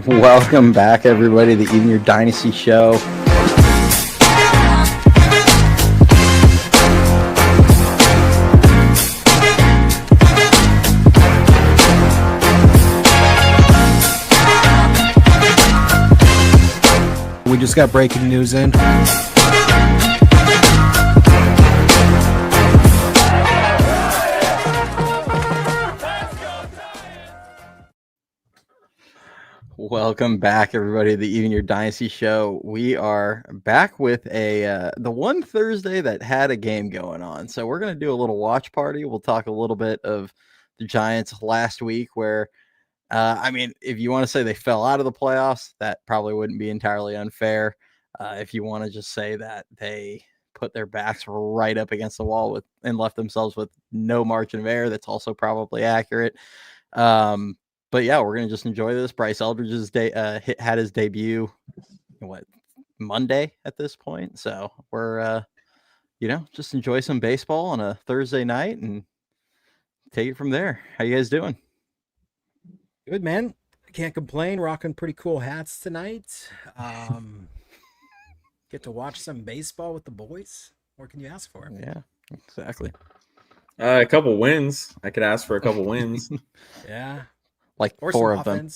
Welcome back, everybody, to the Even Your Dynasty show. We just got breaking news in. Welcome back, everybody, to the Even Your Dynasty show. We are back with the one Thursday that had a game going on. So we're going to do a little watch party. We'll talk a little bit of the Giants last week where, if you want to say they fell out of the playoffs, that probably wouldn't be entirely unfair. If you want to just say that they put their backs right up against the wall and left themselves with no margin of error, that's also probably accurate. But yeah, we're gonna just enjoy this. Bryce Eldridge's had his debut, Monday at this point. So we're just enjoy some baseball on a Thursday night and take it from there. How you guys doing? Good, man. Can't complain. Rocking pretty cool hats tonight. Get to watch some baseball with the boys. What can you ask for? Yeah, exactly. A couple wins. I could ask for a couple wins. Yeah. Like or 4 of them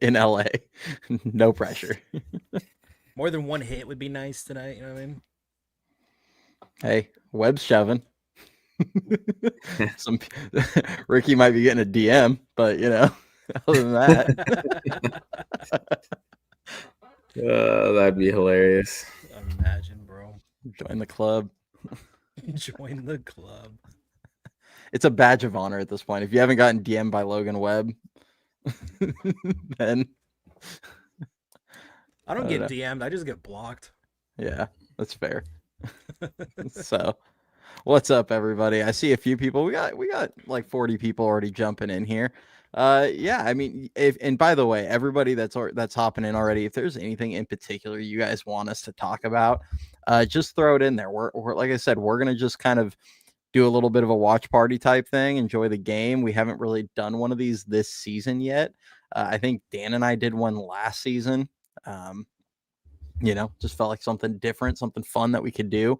in LA. No pressure. More than one hit would be nice tonight. You know what I mean? Hey, Webb's shoving. Ricky might be getting a DM, but other than that. That'd be hilarious. Imagine, bro. Join the club. Join the club. It's a badge of honor at this point. If you haven't gotten DM'd by Logan Webb, then I don't get DM'd. I just get blocked. Yeah, that's fair. So, what's up, everybody? I see a few people. We got like 40 people already jumping in here. And by the way, everybody that's hopping in already, if there's anything in particular you guys want us to talk about, just throw it in there. We're like I said, we're gonna just kind of do a little bit of a watch party type thing, enjoy the game. We haven't really done one of these this season yet. I think Dan and I did one last season. Just felt like something different, something fun that we could do.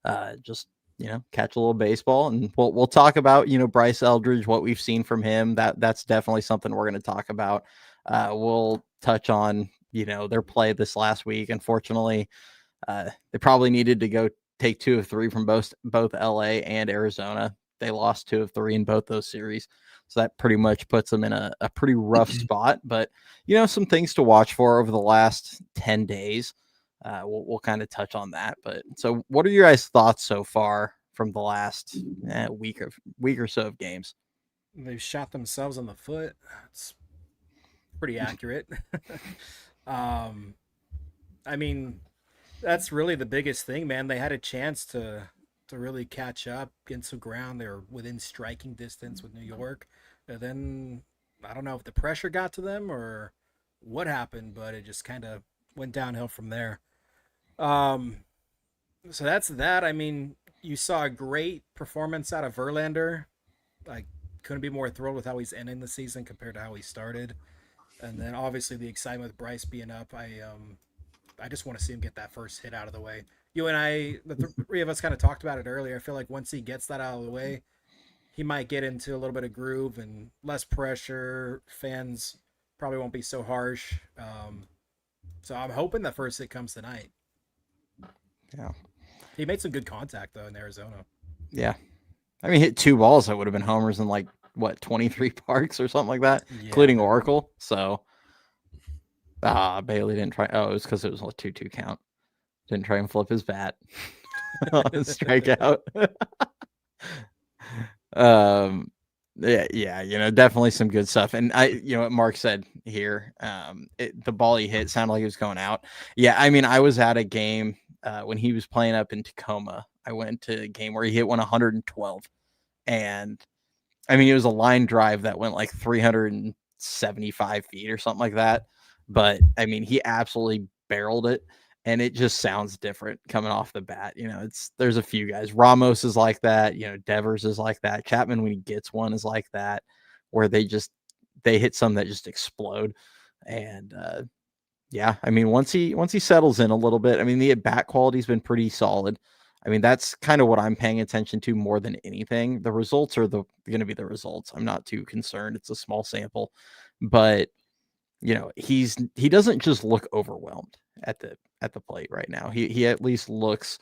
Catch a little baseball, and we'll talk about, Bryce Eldridge, what we've seen from him. That's definitely something we're going to talk about. We'll touch on, their play this last week. Unfortunately, they probably needed to go take 2 of 3 from both LA and Arizona. They lost 2 of 3 in both those series. So that pretty much puts them in a pretty rough spot, but some things to watch for over the last 10 days. We'll kind of touch on that. But so what are your guys' thoughts so far from the last week or so of games? They've shot themselves in the foot. It's pretty accurate. That's really the biggest thing, man. They had a chance to really catch up, get some ground. They were within striking distance with New York. And then I don't know if the pressure got to them or what happened, but it just kind of went downhill from there. So that's that. You saw a great performance out of Verlander. I couldn't be more thrilled with how he's ending the season compared to how he started. And then obviously the excitement with Bryce being up. I just want to see him get that first hit out of the way. You and I, the 3 of us kind of talked about it earlier. I feel like once he gets that out of the way, he might get into a little bit of groove and less pressure. Fans probably won't be so harsh. So I'm hoping that first hit comes tonight. Yeah. He made some good contact, though, in Arizona. Yeah. He hit 2 balls that would have been homers in 23 parks or something like that, including Oracle. So Bailey didn't try. Oh, it was because it was a 2-2 count. Didn't try and flip his bat on a strikeout. Definitely some good stuff. And what Mark said here, the ball he hit sounded like it was going out. Yeah, I was at a game when he was playing up in Tacoma. I went to a game where he hit 112, and it was a line drive that went like 375 feet or something like that. But he absolutely barreled it. And it just sounds different coming off the bat. There's a few guys. Ramos is like that. Devers is like that. Chapman, when he gets one, is like that, where they just they hit some that just explode. And yeah, I mean, once he settles in a little bit, I mean, the at-bat quality's been pretty solid. I mean, that's kind of what I'm paying attention to more than anything. The results are going to be the results. I'm not too concerned. It's a small sample, but he doesn't just look overwhelmed at the plate right now. He at least looks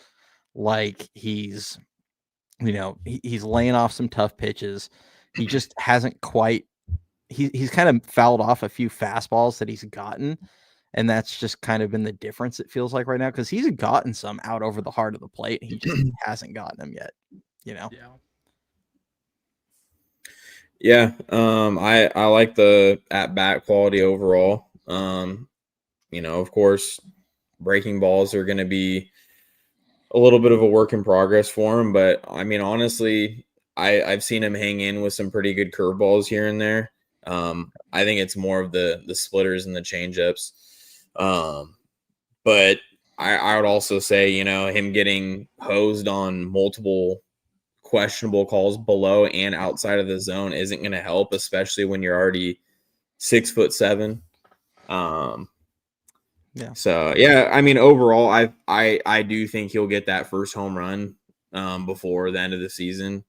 like he's he's laying off some tough pitches. He just hasn't quite. He's kind of fouled off a few fastballs that he's gotten, and that's just kind of been the difference, it feels like right now, because he's gotten some out over the heart of the plate. He just hasn't gotten them yet, Yeah. Yeah. I like the at-bat quality overall. Of course, breaking balls are going to be a little bit of a work in progress for him, but I mean, honestly, I've seen him hang in with some pretty good curveballs here and there. I think it's more of the splitters and the changeups. But I would also say, him getting hosed on multiple questionable calls below and outside of the zone isn't going to help, especially when you're already 6'7". Yeah. So yeah, I mean, overall, I do think he'll get that first home run before the end of the season.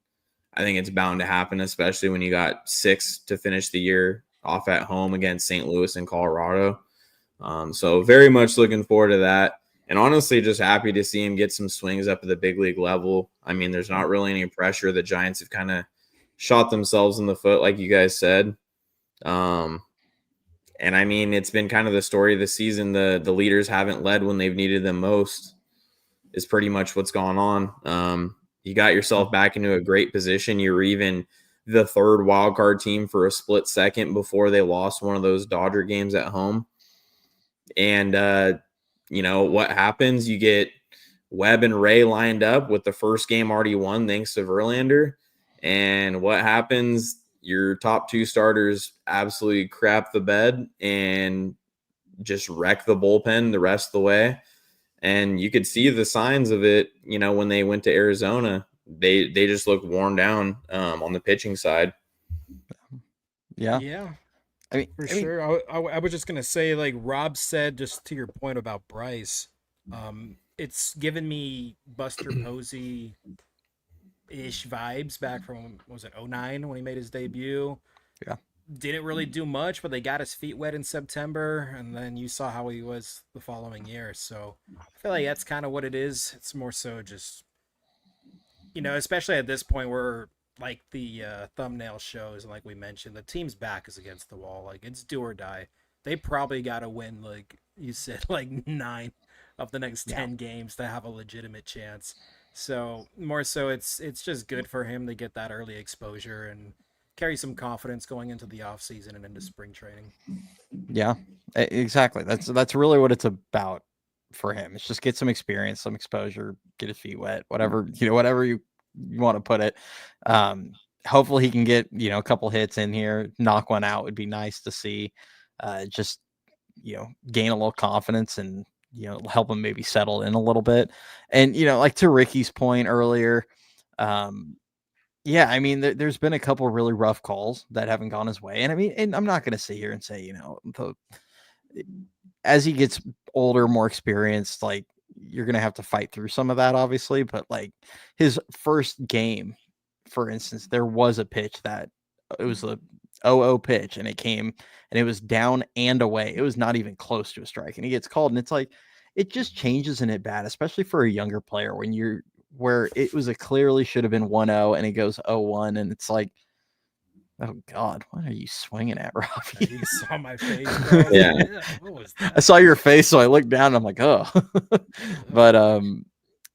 I think it's bound to happen, especially when you got 6 to finish the year off at home against St. Louis and Colorado. So very much looking forward to that. And honestly, just happy to see him get some swings up at the big league level. I mean, there's not really any pressure. The Giants have kind of shot themselves in the foot, like you guys said. And I mean, it's been kind of the story of the season. The leaders haven't led when they've needed them most is pretty much what's gone on. You got yourself back into a great position. You were even the third wild card team for a split second before they lost one of those Dodger games at home. And, what happens? You get Webb and Ray lined up with the first game already won thanks to Verlander. And what happens? Your top 2 starters absolutely crap the bed and just wreck the bullpen the rest of the way. And you could see the signs of it, when they went to Arizona. They just looked worn down on the pitching side. Yeah. I mean, sure. I was just gonna say, like Rob said, just to your point about Bryce, it's given me Buster Posey ish vibes back from, was it 09 when he made his debut? Yeah. Didn't really do much, but they got his feet wet in September, and then you saw how he was the following year. So I feel like that's kind of what it is. It's more so just, especially at this point where, like the thumbnail shows, and like we mentioned, the team's back is against the wall. Like, it's do or die. They probably got to win, like you said, like 9 of the next 10 games to have a legitimate chance. So more so, it's just good for him to get that early exposure and carry some confidence going into the off season and into spring training. Yeah, exactly. That's really what it's about for him. It's just get some experience, some exposure, get his feet wet, whatever you want to put it. Hopefully he can get a couple hits in here, knock one out would be nice to see. Just gain a little confidence and help him maybe settle in a little bit. And like to Ricky's point earlier, yeah, I mean, there's been a couple really rough calls that haven't gone his way. And I mean, and I'm not going to sit here and say, as he gets older, more experienced, like you're going to have to fight through some of that, obviously. But like his first game, for instance, there was a pitch that it was a 0-0 pitch and it came and it was down and away. It was not even close to a strike. And he gets called and it's like, it just changes an at bat, especially for a younger player when you're, where it was a clearly should have been 1-0 and it goes 0-1 and it's like, oh God, what are you swinging at, Robbie? You saw my face, bro. Yeah. What was that? I saw your face, so I looked down and I'm like, oh. But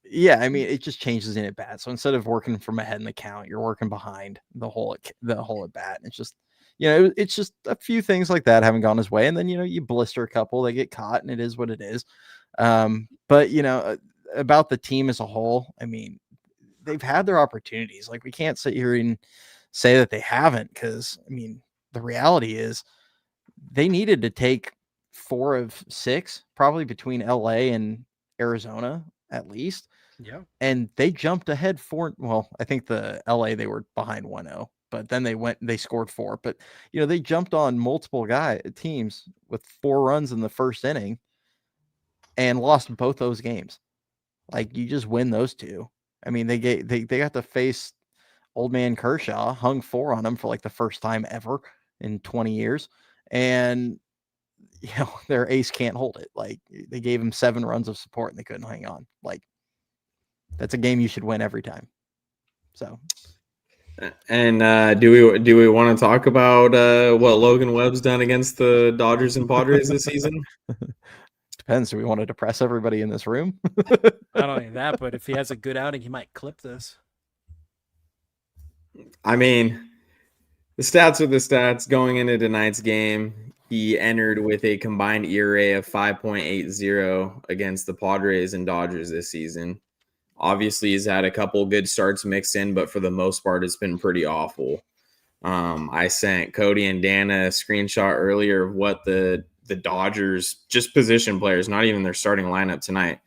yeah, I mean, it just changes in at bat. So instead of working from ahead in the count, you're working behind the whole at bat. It's just, it's just a few things like that haven't gone his way, and then you blister a couple, they get caught, and it is what it is. But about the team as a whole, I mean, they've had their opportunities. Like, we can't sit here and say that they haven't, because I mean, the reality is they needed to take 4 of 6, probably between LA and Arizona at least. Yeah. And they jumped ahead 4. Well, I think the LA, they were behind 1-0 but then they scored 4. But they jumped on multiple teams with 4 runs in the first inning and lost both those games. Like, you just win those 2. I mean, they got to face old man Kershaw, hung 4 on him for like the first time ever in 20 years, and their ace can't hold it. Like, they gave him 7 runs of support and they couldn't hang on. Like, that's a game you should win every time. So, and do we want to talk about what Logan Webb's done against the Dodgers and Padres this season? Depends. Do we want to depress everybody in this room? Not only that, but if he has a good outing, he might clip this. I mean, the stats are the stats. Going into tonight's game, he entered with a combined ERA of 5.80 against the Padres and Dodgers this season. Obviously, he's had a couple good starts mixed in, but for the most part, it's been pretty awful. I sent Cody and Dana a screenshot earlier of what the Dodgers, just position players, not even their starting lineup tonight,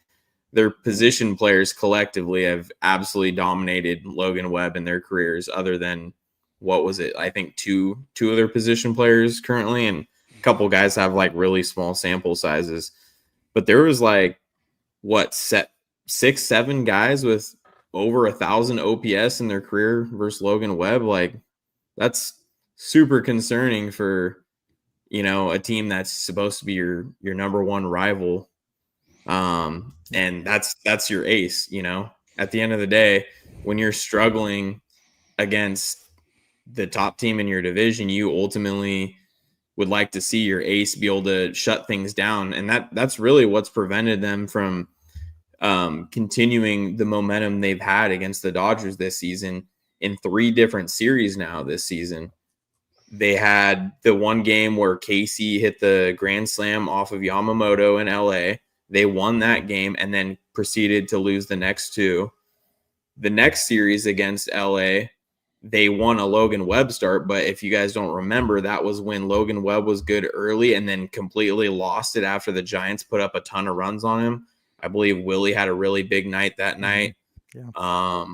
their position players collectively have absolutely dominated Logan Webb in their careers, other than, what was it? I think two of their position players currently, and a couple guys have like really small sample sizes. But there was like, 6-7 guys with over 1,000 OPS in their career versus Logan Webb. Like, that's super concerning for, a team that's supposed to be your number one rival. And that's your ace. At the end of the day, when you're struggling against the top team in your division, you ultimately would like to see your ace be able to shut things down. And that's really what's prevented them from continuing the momentum they've had against the Dodgers this season in 3 different series now this season. They had the one game where Casey hit the grand slam off of Yamamoto in LA. They won that game and then proceeded to lose the next 2. The next series against LA, they won a Logan Webb start, but if you guys don't remember, that was when Logan Webb was good early and then completely lost it after the Giants put up a ton of runs on him. I believe Willie had a really big night that night. Yeah.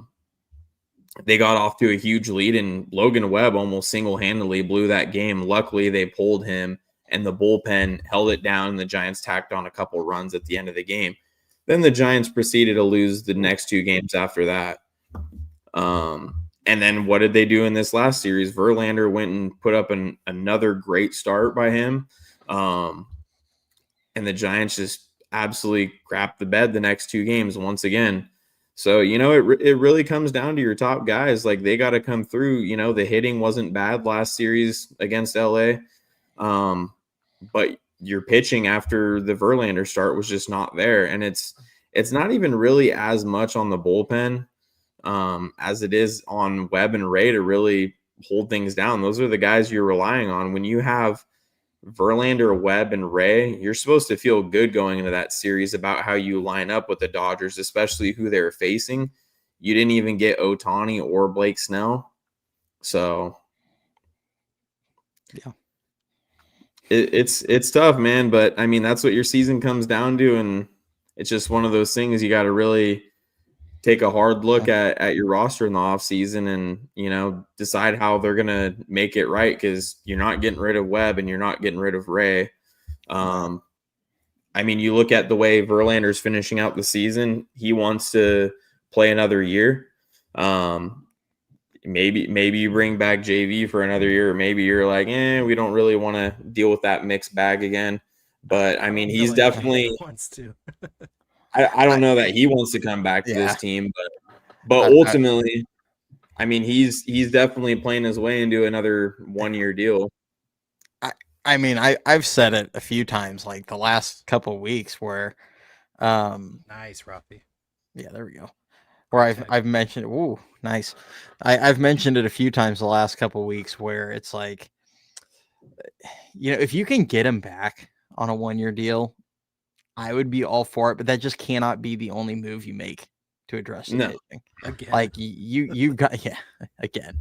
They got off to a huge lead, and Logan Webb almost single-handedly blew that game. Luckily, they pulled him, and the bullpen held it down, and the Giants tacked on a couple runs at the end of the game. Then the Giants proceeded to lose the next 2 games after that. And then what did they do in this last series? Verlander went and put up another great start by him. And the Giants just absolutely crapped the bed the next 2 games once again. So, it really comes down to your top guys. Like, they got to come through. The hitting wasn't bad last series against LA. But your pitching after the Verlander start was just not there. And it's not even really as much on the bullpen as it is on Webb and Ray to really hold things down. Those are the guys you're relying on. When you have Verlander, Webb, and Ray, you're supposed to feel good going into that series about how you line up with the Dodgers, especially who they're facing. You didn't even get Ohtani or Blake Snell. So, yeah, it's tough, man. But, I mean, that's what your season comes down to, and it's just one of those things you got to really take a hard look at your roster in the offseason and, decide how they're going to make it right, because you're not getting rid of Webb and you're not getting rid of Ray. I mean, you look at the way Verlander's finishing out the season. He wants to play another year. Maybe you bring back JV for another year, or maybe you're like, we don't really want to deal with that mixed bag again. But, I mean, he's definitely – wants to. I don't know that he wants to come back to this team, but ultimately, I mean, he's definitely playing his way into another 1-year deal. I mean, I've said it a few times, like the last couple of weeks, where, nice, Rafi. Yeah, there we go. Where I've mentioned, ooh, nice. I've mentioned it a few times the last couple of weeks, where it's like, if you can get him back on a 1-year deal, I would be all for it, but that just cannot be the only move you make to address the pitching. Again. Like, you've got, again,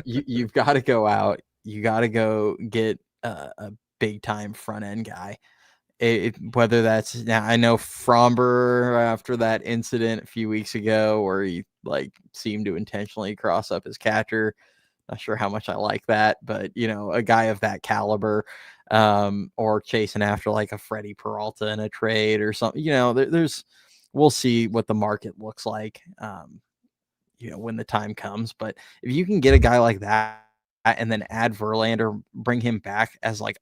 you've got to go out. You got to go get a big time front end guy. Whether that's, now I know Fromber, after that incident a few weeks ago where he seemed to intentionally cross up his catcher, Not sure how much I like that, but a guy of that caliber, or chasing after like a Freddie Peralta in a trade or something. We'll see what the market looks like, when the time comes. But if you can get a guy like that and then add Verlander, bring him back as like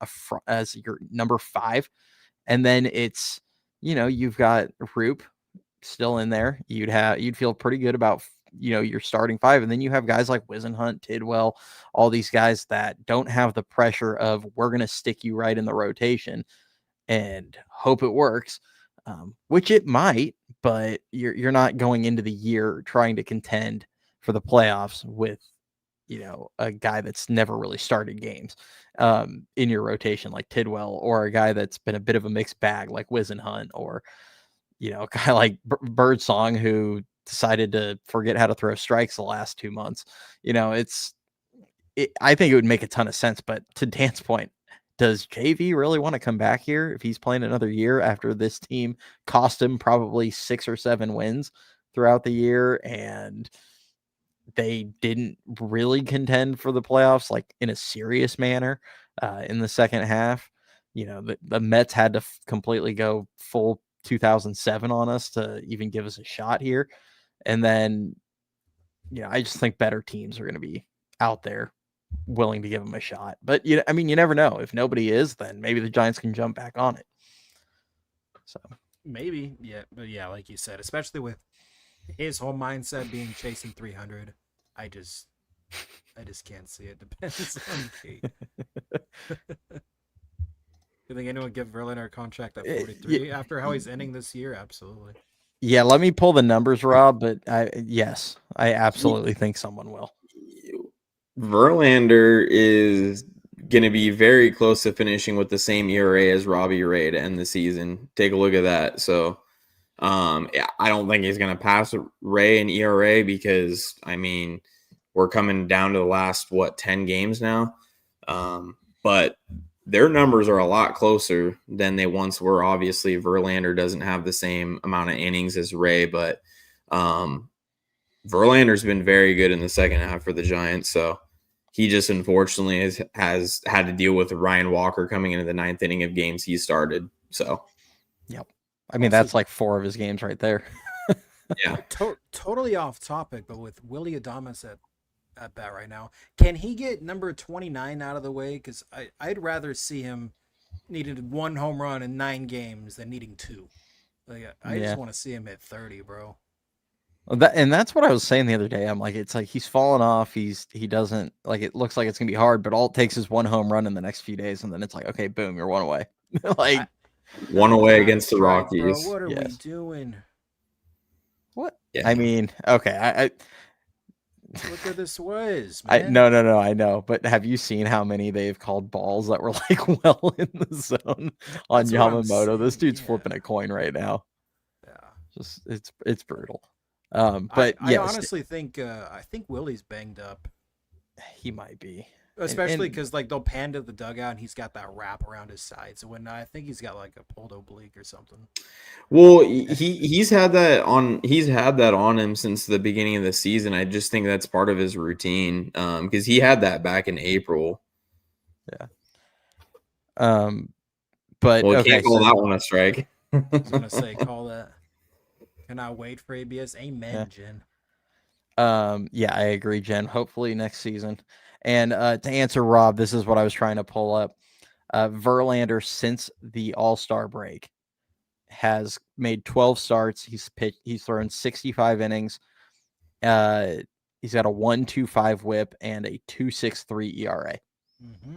as your number 5, and then it's you've got Roop still in there. You'd feel pretty good about your starting 5, and then you have guys like Wisenhunt, Tidwell, all these guys that don't have the pressure of we're going to stick you right in the rotation and hope it works, which it might, but you're not going into the year trying to contend for the playoffs with a guy that's never really started games in your rotation like Tidwell, or a guy that's been a bit of a mixed bag like Wisenhunt, or a guy like Birdsong who decided to forget how to throw strikes the last 2 months. I think it would make a ton of sense. But to Dan's point, does JV really want to come back here if he's playing another year after this team cost him probably 6 or 7 wins throughout the year, and they didn't really contend for the playoffs like in a serious manner in the second half? The Mets had to completely go full 2007 on us to even give us a shot here. And then, I just think better teams are going to be out there willing to give them a shot. But you never know. If nobody is, then maybe the Giants can jump back on it. So maybe, yeah, but yeah, like you said, especially with his whole mindset being chasing 300, I just can't see it. Depends on Kate. You think anyone would give Verlander a contract at 43 after how he's ending this year? Absolutely. Yeah, let me pull the numbers, Rob. But yes, I absolutely think someone will. Verlander is going to be very close to finishing with the same ERA as Robbie Ray to end the season. Take a look at that. So, I don't think he's going to pass Ray in ERA because, we're coming down to the last, 10 games now. But their numbers are a lot closer than they once were. Obviously, Verlander doesn't have the same amount of innings as Ray, but Verlander's been very good in the second half for the Giants. So he just unfortunately has had to deal with Ryan Walker coming into the 9th inning of games he started. So, yep. That's like 4 of his games right there. Yeah. Totally off topic, but with Willy Adames at bat right now, can he get number 29 out of the way? Because I'd rather see him needing 1 home run in 9 games than needing 2. I just want to see him hit 30, bro. And that's what I was saying the other day. I'm like, it's like he's fallen off. He doesn't like. It looks like it's gonna be hard, but all it takes is 1 home run in the next few days, and then it's like, okay, boom, you're 1 away. One away against the Rockies. Bro, what are we doing? What? Yeah. Okay. I look at this was, man. No, I know. But have you seen how many they've called balls that were like well in the zone on Yamamoto? This dude's flipping a coin right now. Yeah. Just it's brutal. But I honestly think Willie's banged up. He might be. Especially because they'll pan to the dugout and he's got that wrap around his sides. So I think he's got like a pulled oblique or something. Well, he's had that on him since the beginning of the season. I just think that's part of his routine. Because he had that back in April. Yeah. But can't call that one a strike. I was gonna say call that. Cannot wait for ABS. Amen, Jen. Yeah, I agree, Jen. Hopefully next season. And to answer Rob, this is what I was trying to pull up. Verlander, since the All-Star break, has made 12 starts. He's thrown 65 innings. He's got a 1.25 WHIP and a 2.63 ERA. Mm-hmm.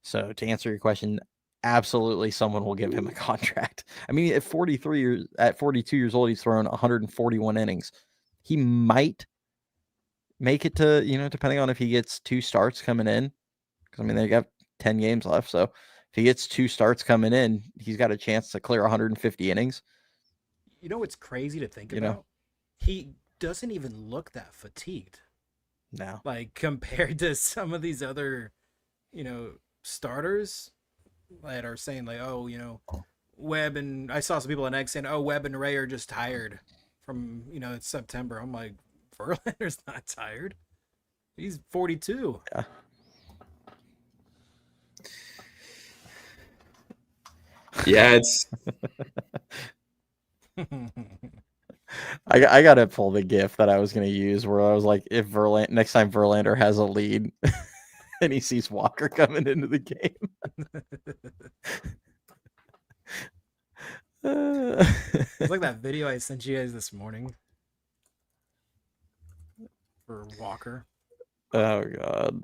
So to answer your question, absolutely someone will give him a contract. At 42 years old, he's thrown 141 innings. He might make it to, depending on if he gets 2 starts coming in, because they got 10 games left. So if he gets 2 starts coming in, he's got a chance to clear 150 innings. What's crazy to think about? He doesn't even look that fatigued. No. Compared to some of these other, starters that are saying Webb, and I saw some people on X saying, Webb and Ray are just tired from, it's September. I'm like, Verlander's not tired. He's 42. Yeah. Yeah, it's I gotta pull the GIF that I was gonna use where I was like, if next time Verlander has a lead and he sees Walker coming into the game. It's like that video I sent you guys this morning for Walker. Oh God.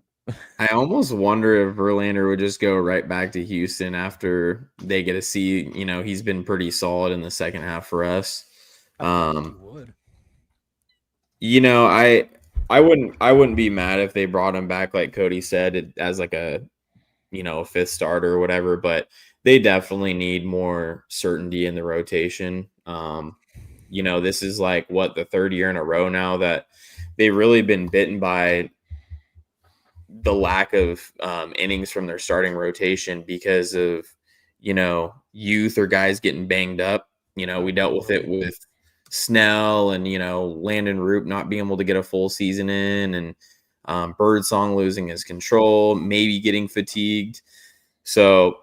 I almost wonder if Verlander would just go right back to Houston after they get to see, he's been pretty solid in the second half for us. He would. I wouldn't be mad if they brought him back, like Cody said, as like a fifth starter or whatever, but they definitely need more certainty in the rotation. This is like the third year in a row now that they've really been bitten by the lack of innings from their starting rotation because of youth or guys getting banged up. We dealt with it with Snell and Landon Roop not being able to get a full season in, and Birdsong losing his control, maybe getting fatigued. So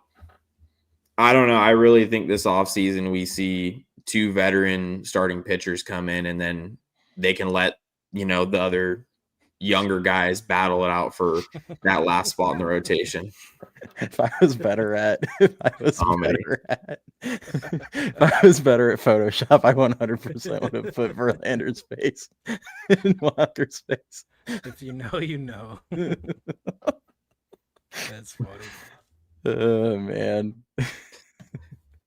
I don't know. I really think this offseason we see two veteran starting pitchers come in, and then they can let the other younger guys battle it out for that last spot in the rotation. If I was better at Photoshop, I 100% would have put Verlander's face in Walker's face. If you know, you know. That's funny. Oh man.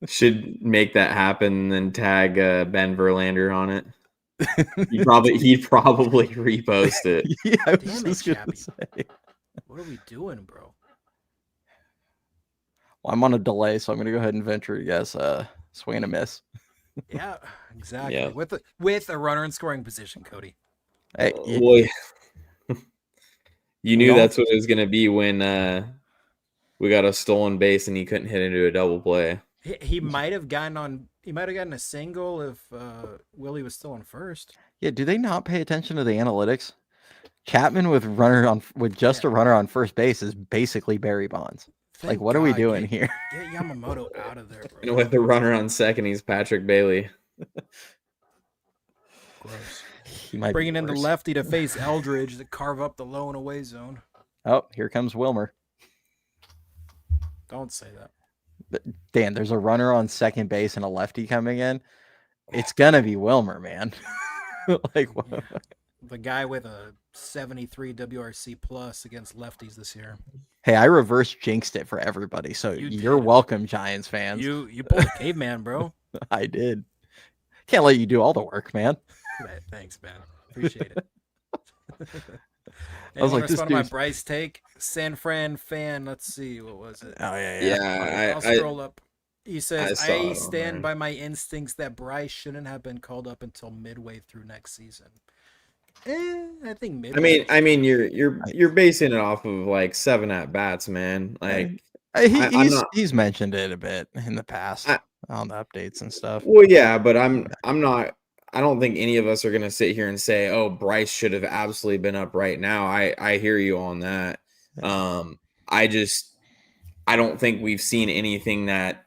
Should make that happen and then tag Ben Verlander on it. He'd probably repost it. Yeah, I was just gonna say. What are we doing, bro? Well, I'm on a delay, so I'm gonna go ahead and venture to guess swing and a miss. Yeah, exactly. Yeah. With a runner in scoring position, Cody. Hey, boy. You knew that's what it was gonna be when we got a stolen base and he couldn't hit into a double play. He might have gotten a single if Willie was still on first. Yeah, do they not pay attention to the analytics? Chapman with a runner on first base is basically Barry Bonds. Like, what are we doing here? Get Yamamoto out of there, bro. And with the runner on second, he's Patrick Bailey. Gross. He might bringing in the lefty to face Eldridge to carve up the low and away zone. Oh, here comes Wilmer. Don't say that. Dan, there's a runner on second base and a lefty coming in. It's gonna be Wilmer, man. Yeah. The guy with a 73 WRC plus against lefties this year. Hey, I reverse jinxed it for everybody, so you're welcome, Giants fans. You pulled a caveman, bro. I did. Can't let you do all the work, man. Thanks, man. Appreciate it. I was like, respond to my Bryce take. San Fran fan. Let's see, what was it? Oh yeah. I'll scroll up. He says, I stand by my instincts that Bryce shouldn't have been called up until midway through next season. I think midway. I mean, you're basing it off of like 7 at bats, man. Like he's mentioned it a bit in the past on the updates and stuff. Well, yeah, but I'm not. I don't think any of us are going to sit here and say, "Oh, Bryce should have absolutely been up right now." I hear you on that. I don't think we've seen anything that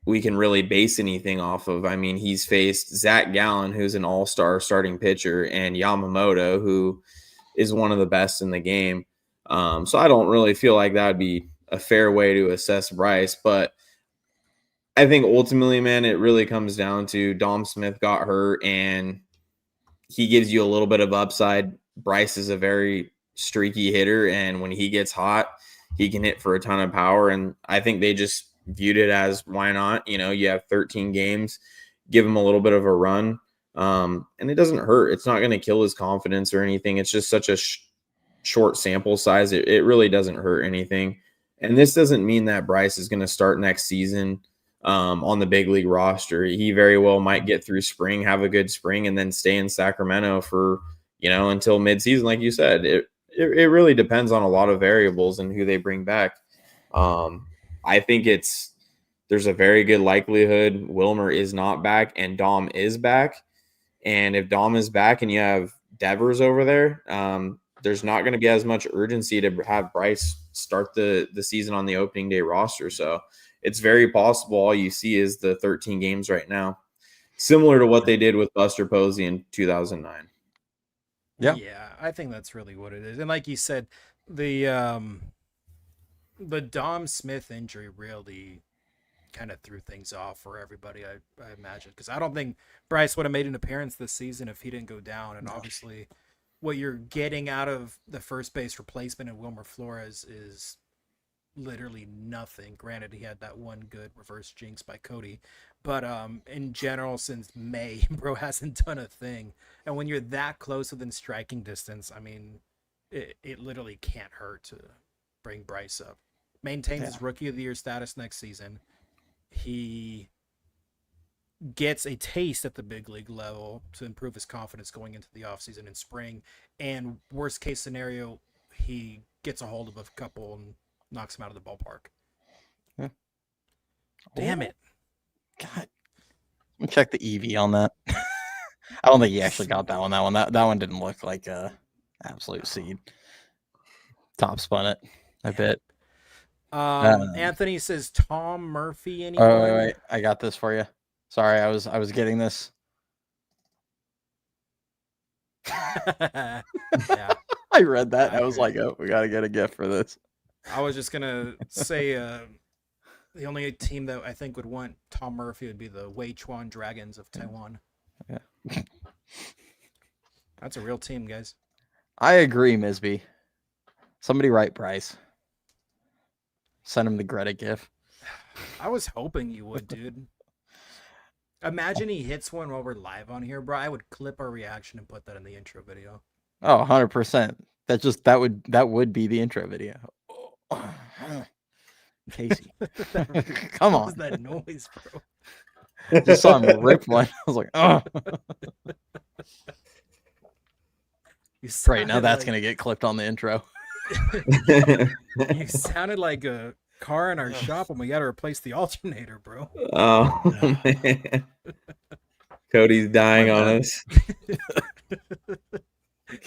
we can really base anything off of. I mean, he's faced Zach Gallen, who's an all-star starting pitcher, and Yamamoto, who is one of the best in the game. So I don't really feel like that would be a fair way to assess Bryce, but I think ultimately, man, it really comes down to Dom Smith got hurt and he gives you a little bit of upside. Bryce is a very streaky hitter, and when he gets hot, he can hit for a ton of power. And I think they just viewed it as, why not? You have 13 games, give him a little bit of a run. And it doesn't hurt. It's not going to kill his confidence or anything. It's just such a short sample size. It really doesn't hurt anything. And this doesn't mean that Bryce is going to start next season on the big league roster. He very well might get through spring, have a good spring, and then stay in Sacramento for, until midseason. Like you said, it really depends on a lot of variables and who they bring back. I think there's a very good likelihood Wilmer is not back and Dom is back. And if Dom is back and you have Devers over there, there's not going to be as much urgency to have Bryce start the season on the opening day roster. So it's very possible all you see is the 13 games right now, similar to what they did with Buster Posey in 2009. Yeah, I think that's really what it is. And like you said, the Dom Smith injury really kind of threw things off for everybody, I imagine, because I don't think Bryce would have made an appearance this season if he didn't go down. And obviously, what you're getting out of the first base replacement in Wilmer Flores is literally nothing. Granted, he had that one good reverse jinx by Cody, but in general, since May, bro hasn't done a thing. And when you're that close within striking distance, I mean, it literally can't hurt to bring Bryce up. Maintains his Rookie of the Year status next season. He gets a taste at the big league level to improve his confidence going into the offseason in spring. And worst case scenario, he gets a hold of a couple and knocks him out of the ballpark. Yeah. Damn it. God. Let me check the EV on that. I don't think he actually got that one. That one didn't look like a absolute seed. Top spun it a bit. Anthony says Tom Murphy. Anyone? Oh, wait, I got this for you. Sorry, I was getting this. Yeah. I read that. I was like, oh, we got to get a gift for this. I was just gonna say the only team that I think would want Tom Murphy would be the Weichuan Dragons of Taiwan. Yeah. That's a real team, guys. I agree, Misby. Somebody write Bryce. Send him the Greta gif. I was hoping you would, dude. Imagine he hits one while we're live on here, bro. I would clip our reaction and put that in the intro video. Oh, 100%. That would be the intro video. Casey. Come on. What was that noise, bro? Just saw him rip one. I was like, oh. Right, now that's going to get clipped on the intro. You sounded like a car in our shop when we got to replace the alternator, bro. Oh, man. Cody's dying on us.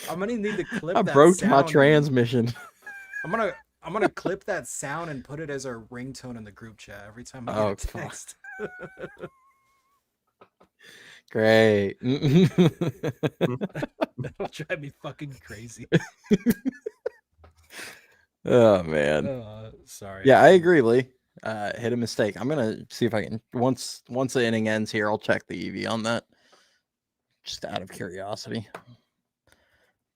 I'm gonna need to clip I that broke sound. my transmission. I'm gonna clip that sound and put it as our ringtone in the group chat every time I get a text. Great. That'll drive me fucking crazy. Oh man. Sorry. Yeah, I agree, Lee. Hit a mistake. I'm gonna see if I can once the inning ends here, I'll check the EV on that. Just out of curiosity.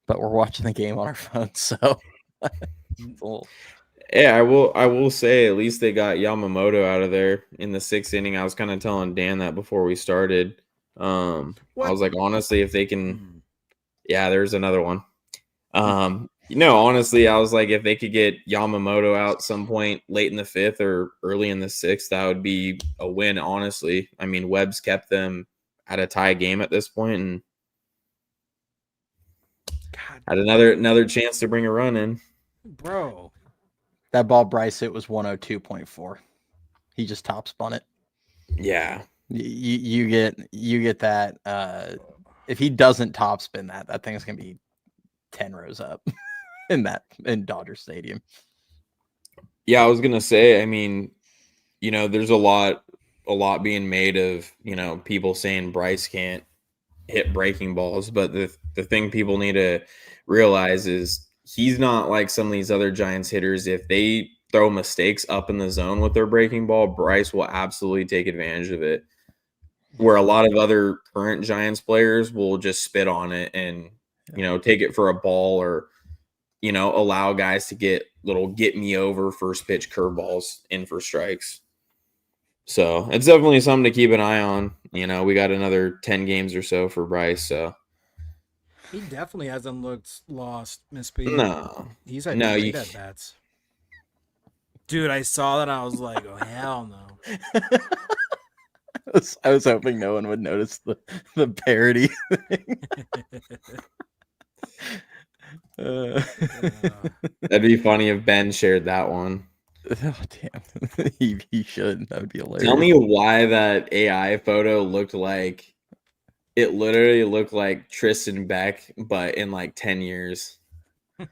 But we're watching the game on our phone, so yeah, I will say at least they got Yamamoto out of there in the 6th inning. I was kind of telling Dan that before we started. I was like, honestly, if they can, yeah, there's another one. Honestly, I was like, if they could get Yamamoto out some point late in the 5th or early in the 6th, that would be a win. Honestly, I mean, Webb's kept them at a tie game at this point, and had another chance to bring a run in. Bro, that ball Bryce hit was 102.4. He just top spun it. Yeah. You get that. If he doesn't top spin that thing's gonna be 10 rows up in Dodger Stadium. Yeah, I was gonna say, I mean, there's a lot being made of, people saying Bryce can't hit breaking balls, but the thing people need to realize is he's not like some of these other Giants hitters. If they throw mistakes up in the zone with their breaking ball, Bryce will absolutely take advantage of it. Where a lot of other current Giants players will just spit on it and, take it for a ball or, allow guys to get little get me over first pitch curveballs in for strikes. So it's definitely something to keep an eye on. We got another 10 games or so for Bryce. So he definitely hasn't looked lost, Miss B. No. He's had great at bats. Dude, I saw that. I was like, oh, hell no. I was hoping no one would notice the parody thing. That'd be funny if Ben shared that one. Oh, damn. He should. That would be hilarious. Tell me why that AI photo looked like it literally looked like Tristan Beck, but in like 10 years. You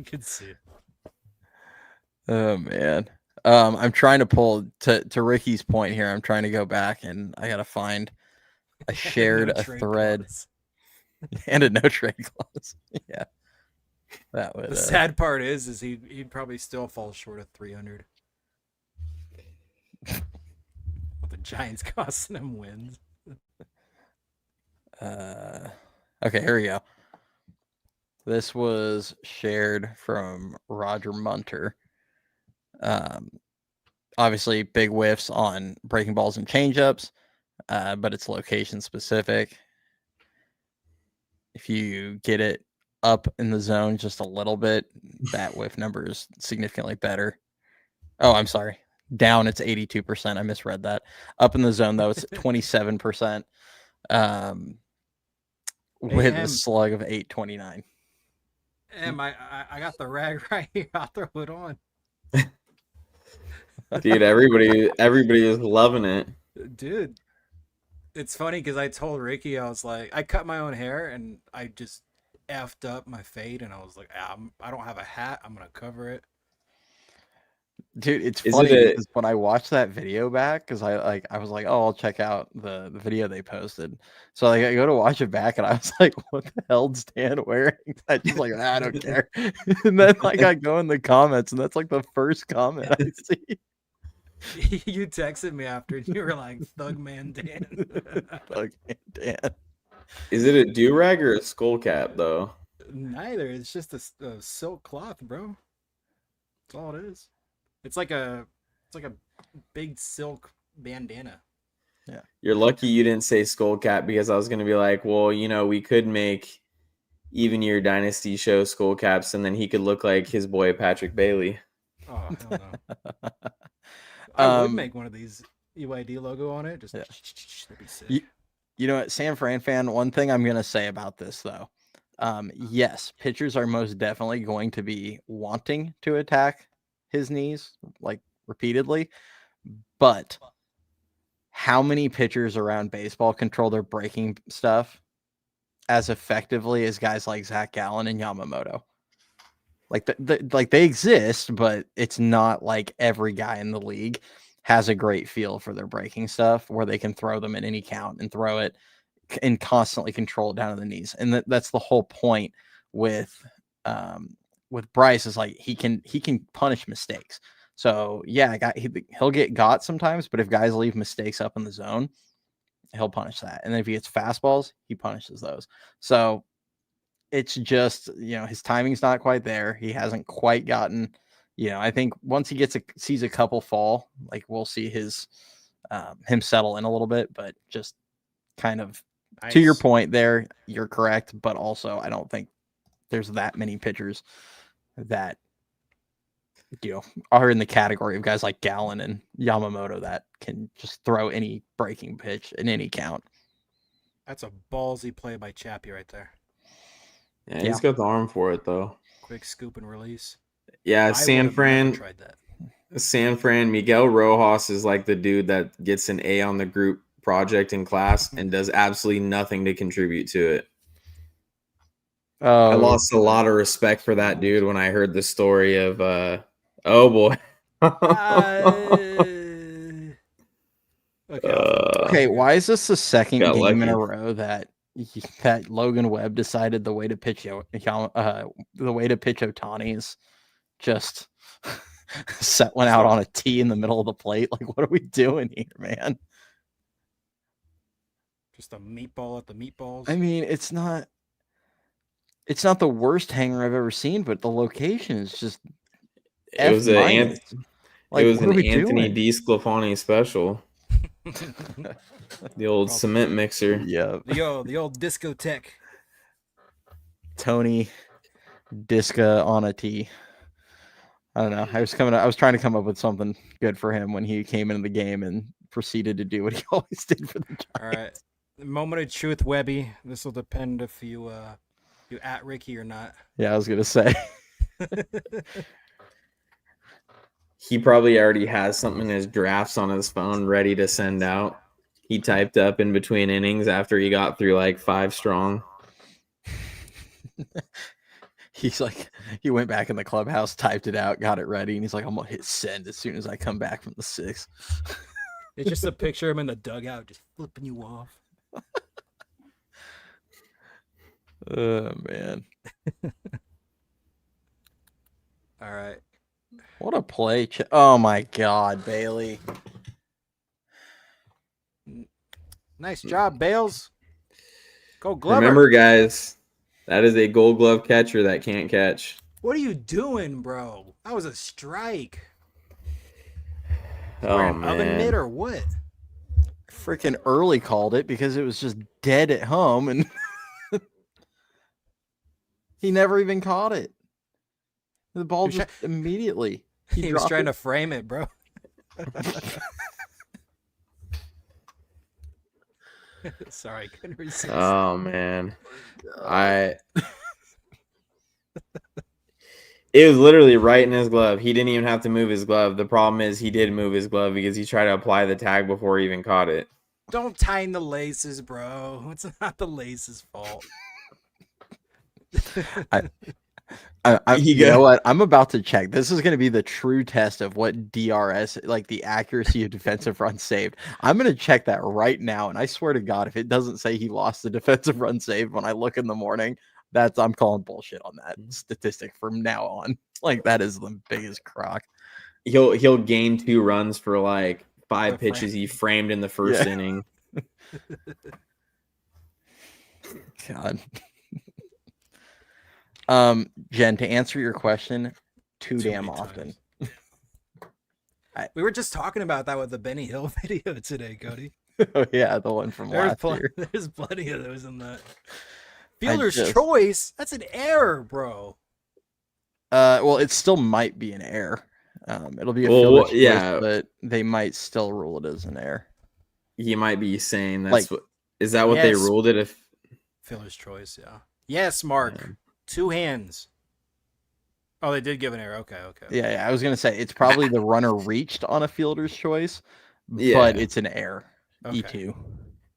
can see it. Oh man. I'm trying to pull to Ricky's point here. I'm trying to go back and I gotta find I shared No a trade thread clause. and a no trade clause. Yeah. That would The sad part is he'd probably still fall short of 300. With the Giants costing him wins. okay, here we go. This was shared from Roger Munter. Obviously, big whiffs on breaking balls and changeups, but it's location specific. If you get it up in the zone just a little bit, that whiff number is significantly better. Oh, I'm sorry. Down, it's 82%. I misread that. Up in the zone, though, it's 27%. With a slug of 829. I got the rag right here. I'll throw it on. Dude, everybody is loving it. Dude, it's funny because I told Ricky, I was like, I cut my own hair and I just effed up my fade, and I was like, I don't have a hat. I'm gonna cover it. Dude, it's funny because when I watched that video back, because I was like, oh, I'll check out the video they posted. So like, I go to watch it back, and I was like, what the hell's Dan wearing? I just like, I don't care. And then like I go in the comments, and that's like the first comment I see. You texted me after, and you were like, Thug Man Dan. Thug Man Dan. Is it a do-rag or a skull cap, though? Neither. It's just a silk cloth, bro. That's all it is. It's like a big silk bandana. Yeah. You're lucky you didn't say skull cap, because I was going to be like, well, we could make even your Dynasty show skull caps, and then he could look like his boy Patrick Bailey. Oh, hell no. I would make one of these EYD logo on it. Just that'd be sick. You know what, San Fran fan, one thing I'm going to say about this, though. Yes, pitchers are most definitely going to be wanting to attack his knees, like, repeatedly. But how many pitchers around baseball control their breaking stuff as effectively as guys like Zach Gallen and Yamamoto? Like, like they exist, but it's not like every guy in the league has a great feel for their breaking stuff where they can throw them in any count and throw it and constantly control it down to the knees. And that's the whole point with Bryce, is like he can punish mistakes. So yeah, he'll get got sometimes, but if guys leave mistakes up in the zone, he'll punish that. And then if he gets fastballs, he punishes those. So it's just, his timing's not quite there. He hasn't quite gotten, I think once he sees a couple fall, like we'll see him settle in a little bit, but just kind of nice. To your point there, you're correct. But also I don't think there's that many pitchers that, are in the category of guys like Gallen and Yamamoto that can just throw any breaking pitch in any count. That's a ballsy play by Chappie right there. Yeah, he's got the arm for it, though. Quick scoop and release. Yeah, San Fran tried that. San Fran, Miguel Rojas is like the dude that gets an A on the group project in class and does absolutely nothing to contribute to it. I lost a lot of respect for that dude when I heard the story of oh boy. Okay, why is this the second game in a row that Logan Webb decided the way to pitch Ohtani is just set one out on a tee in the middle of the plate? Like, what are we doing here, man? Just a meatball at the meatballs. I mean, it's not the worst hanger I've ever seen, but the location is just it was an Anthony DeSclafani special. The old cement mixer. Yeah. The old discotheque. Tony Disca on a tee. I don't know. I was trying to come up with something good for him when he came into the game and proceeded to do what he always did for the Giants. All right. Moment of truth, Webby. This will depend if you at Ricky or not. Yeah, I was gonna say. He probably already has something in his drafts on his phone ready to send out. He typed up in between innings after he got through like 5 strong. He's like, he went back in the clubhouse, typed it out, got it ready, and he's like, I'm gonna hit send as soon as I come back from the 6th. It's just a picture of him in the dugout, just flipping you off. Oh man. All right. What a play. Oh my God, Bailey. Nice job, Bales. Go Glover. Remember, guys, that is a Gold Glove catcher that can't catch. What are you doing, bro? That was a strike. Oh, An oven mitt man. or what? Freaking early called it because it was just dead at home, and he never even caught it. The ball just immediately. He was trying to frame it, bro. Sorry, couldn't resist. Oh, man. It was literally right in his glove. He didn't even have to move his glove. The problem is he did move his glove because he tried to apply the tag before he even caught it. Don't tighten the laces, bro. It's not the laces' fault. You know what? I'm about to check. This is going to be the true test of what DRS, like the accuracy of defensive run saved. I'm going to check that right now, and I swear to God, if it doesn't say he lost the defensive run saved when I look in the morning, I'm calling bullshit on that statistic from now on. Like, that is the biggest crock. He'll gain 2 runs for like 5 pitches he framed in the first inning. God. Jen, to answer your question, too damn often. We were just talking about that with the Benny Hill video today, Cody. Oh yeah, the one from last year. There's plenty of those in that. Fielder's choice? That's an error, bro. Well, it still might be an error. It'll be a fielder's choice, but they might still rule it as an error. You might be saying that's is that what they ruled it? If fielder's choice, yeah. Yes, Mark. Yeah. 2 hands. Oh, they did give an error. Okay. Yeah. I was gonna say it's probably the runner reached on a fielder's choice, but it's an error. Okay. E2.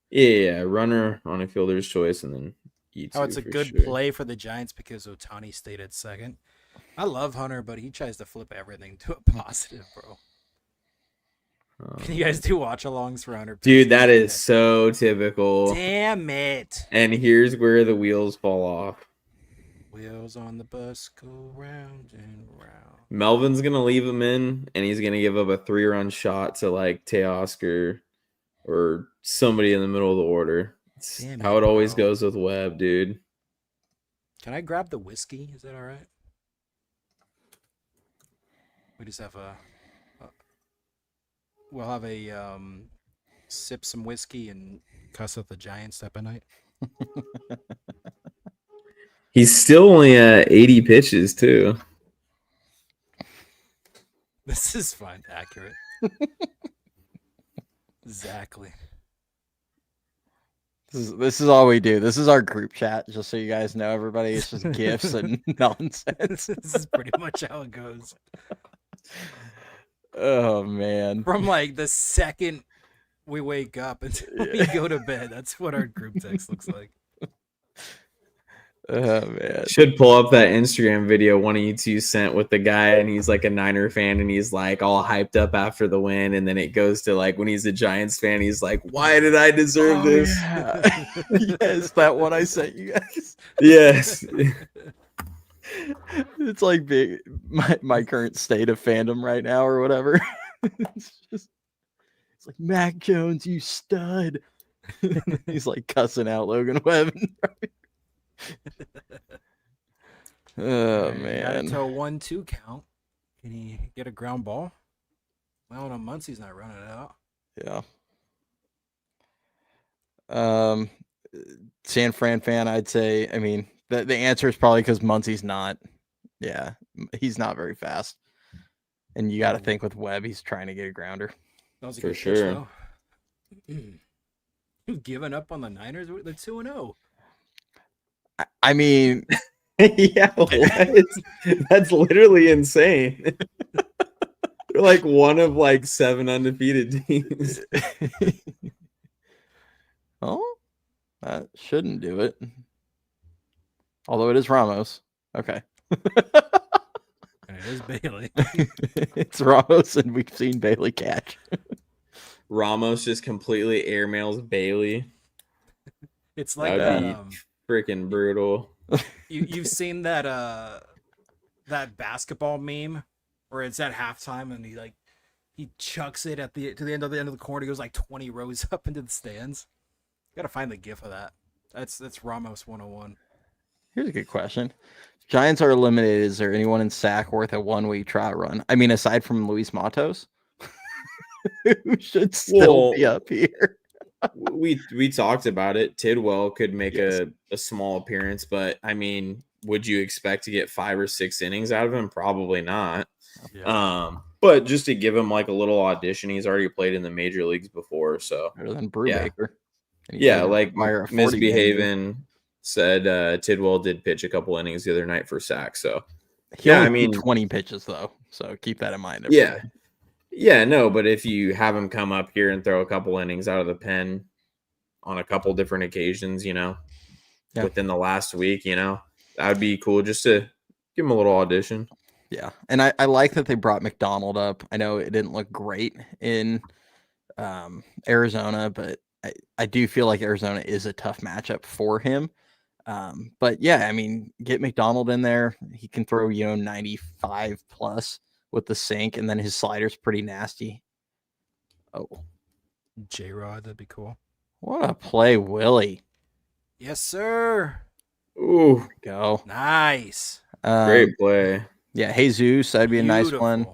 Yeah, runner on a fielder's choice, and then E2. Oh, it's a good play for the Giants because Ohtani stayed at second. I love Hunter, but he tries to flip everything to a positive, bro. Can you guys do watch-alongs for Hunter? Dude, that is so typical. Damn it. And here's where the wheels fall off. Wheels on the bus go round and round. Melvin's going to leave him in, and he's going to give up a 3-run shot to, like, Teoscar or somebody in the middle of the order. It's how it always goes with Webb, dude. Can I grab the whiskey? Is that all right? We just have we'll have a sip some whiskey and cuss at the Giants type of night. He's still only at 80 pitches too. This is fine, accurate. Exactly. This is all we do. This is our group chat, just so you guys know, everybody. It's just gifs and nonsense. This is pretty much how it goes. Oh man! From like the second we wake up until we go to bed, that's what our group text looks like. Oh man! Should pull up that Instagram video one of you two sent with the guy, and he's like a Niner fan, and he's like all hyped up after the win, and then it goes to like when he's a Giants fan, he's like, "Why did I deserve this?" Yeah. Yes, that one I sent you guys. Yes. It's like big my current state of fandom right now or whatever. It's like, Mac Jones, you stud. He's like cussing out Logan Webb. Oh man. Got to a 1-2 count. Can he get a ground ball? Well, no, Muncie's not running it out. Yeah. San Fran fan, I'd say. I mean, the answer is probably because Muncie's not. Yeah, he's not very fast. And you got to think with Webb, he's trying to get a grounder. That was a good sure. You've given up on the Niners? They're 2-0. I mean, yeah, that's literally insane. They're like one of like 7 undefeated teams. Oh, that shouldn't do it. Although it is Ramos. Okay. And it is Bailey. It's Ramos, and we've seen Bailey catch. Ramos just completely airmails Bailey. It's like That'd be freaking brutal. You've seen that that basketball meme where it's at halftime and he chucks it at the end of the corner. He goes like 20 rows up into the stands. You gotta find the gif of that. That's Ramos 101. Here's a good question. If Giants are eliminated, is there anyone in SAC worth a one-week trial run? I mean, aside from Luis Matos, who should still be up here. we talked about it. Tidwell could make Yes. a small appearance, but I mean, would you expect to get 5 or 6 innings out of him? Probably not. Yeah. But just to give him like a little audition, he's already played in the major leagues before, so Better than Brubaker. Yeah, like Misbehaving said, Tidwell did pitch a couple innings the other night for SAC. So he only threw 20 pitches though, so keep that in mind. Everybody. Yeah, no, but if you have him come up here and throw a couple innings out of the pen on a couple different occasions, within the last week, that would be cool just to give him a little audition. Yeah, and I like that they brought McDonald up. I know it didn't look great in Arizona, but I do feel like Arizona is a tough matchup for him. But yeah, I mean, get McDonald in there. He can throw, 95 plus with the sink, and then his slider's pretty nasty. Oh, J-Rod, that'd be cool. What a play, Willie. Yes, sir. Ooh, go. Nice. Great play. Yeah, Jesus, that'd be a nice one.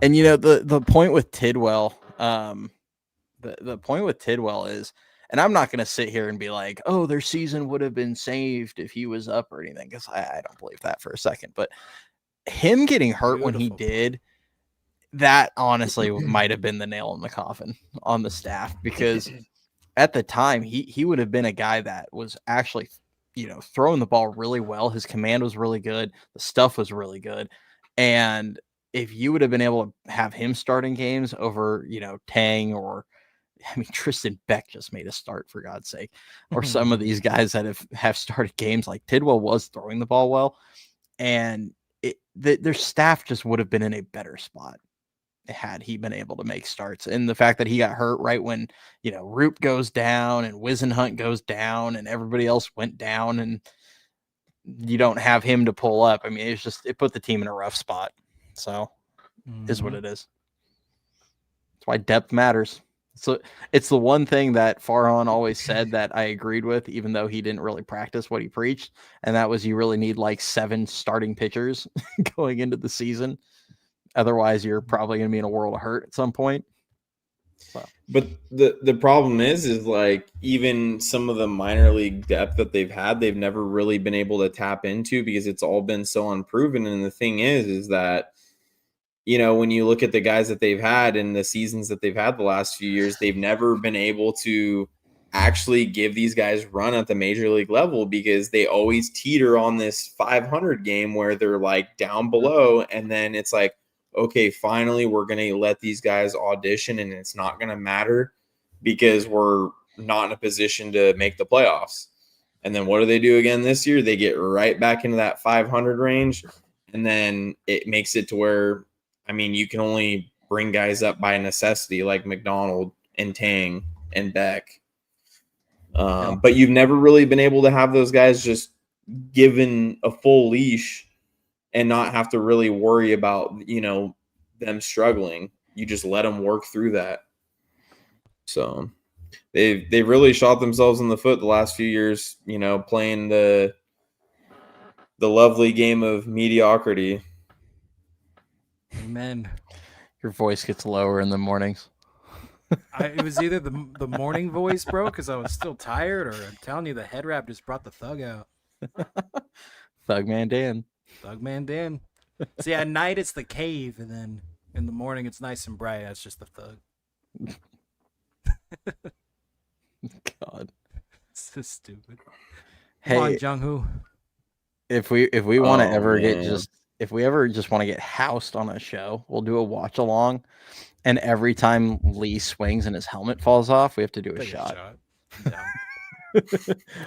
And the point with Tidwell, the point with Tidwell is, and I'm not going to sit here and be like, oh, their season would have been saved if he was up or anything, because I don't believe that for a second. But him getting hurt when he did, that honestly might have been the nail in the coffin on the staff, because at the time he would have been a guy that was actually, throwing the ball really well. His command was really good. The stuff was really good. And if you would have been able to have him starting games over, Tang, or I mean, Tristan Beck just made a start, for God's sake, or some of these guys that have started games, like Tidwell was throwing the ball well, and their staff just would have been in a better spot had he been able to make starts. And the fact that he got hurt right when, Roop goes down and Wisenhunt goes down and everybody else went down, and you don't have him to pull up. I mean, it put the team in a rough spot. So is what it is. That's why depth matters. So it's the one thing that Farhan always said that I agreed with, even though he didn't really practice what he preached. And that was, you really need like 7 starting pitchers going into the season. Otherwise, you're probably going to be in a world of hurt at some point. So. But the problem is like, even some of the minor league depth that they've had, they've never really been able to tap into, because it's all been so unproven. And the thing is that, when you look at the guys that they've had in the seasons that they've had the last few years, they've never been able to actually give these guys run at the major league level, because they always teeter on this 500 game where they're like down below. And then it's like, okay, finally, we're going to let these guys audition, and it's not going to matter because we're not in a position to make the playoffs. And then what do they do again this year? They get right back into that 500 range, and then it makes it to where, I mean, you can only bring guys up by necessity, like McDonald and Tang and Beck. But you've never really been able to have those guys just given a full leash and not have to really worry about, them struggling. You just let them work through that. So they've really shot themselves in the foot the last few years, playing the lovely game of mediocrity. Amen. Your voice gets lower in the mornings. It was either the morning voice, bro, because I was still tired, or I'm telling you, the head wrap just brought the thug out. Thugman Dan. Thugman Dan. See, at night it's the cave, and then in the morning it's nice and bright. That's just the thug. God, it's so stupid. Hey, come on, Jung-Hoo. If we want to ever if we ever just want to get housed on a show, we'll do a watch along, and every time Lee swings and his helmet falls off, we have to do a shot. Yeah.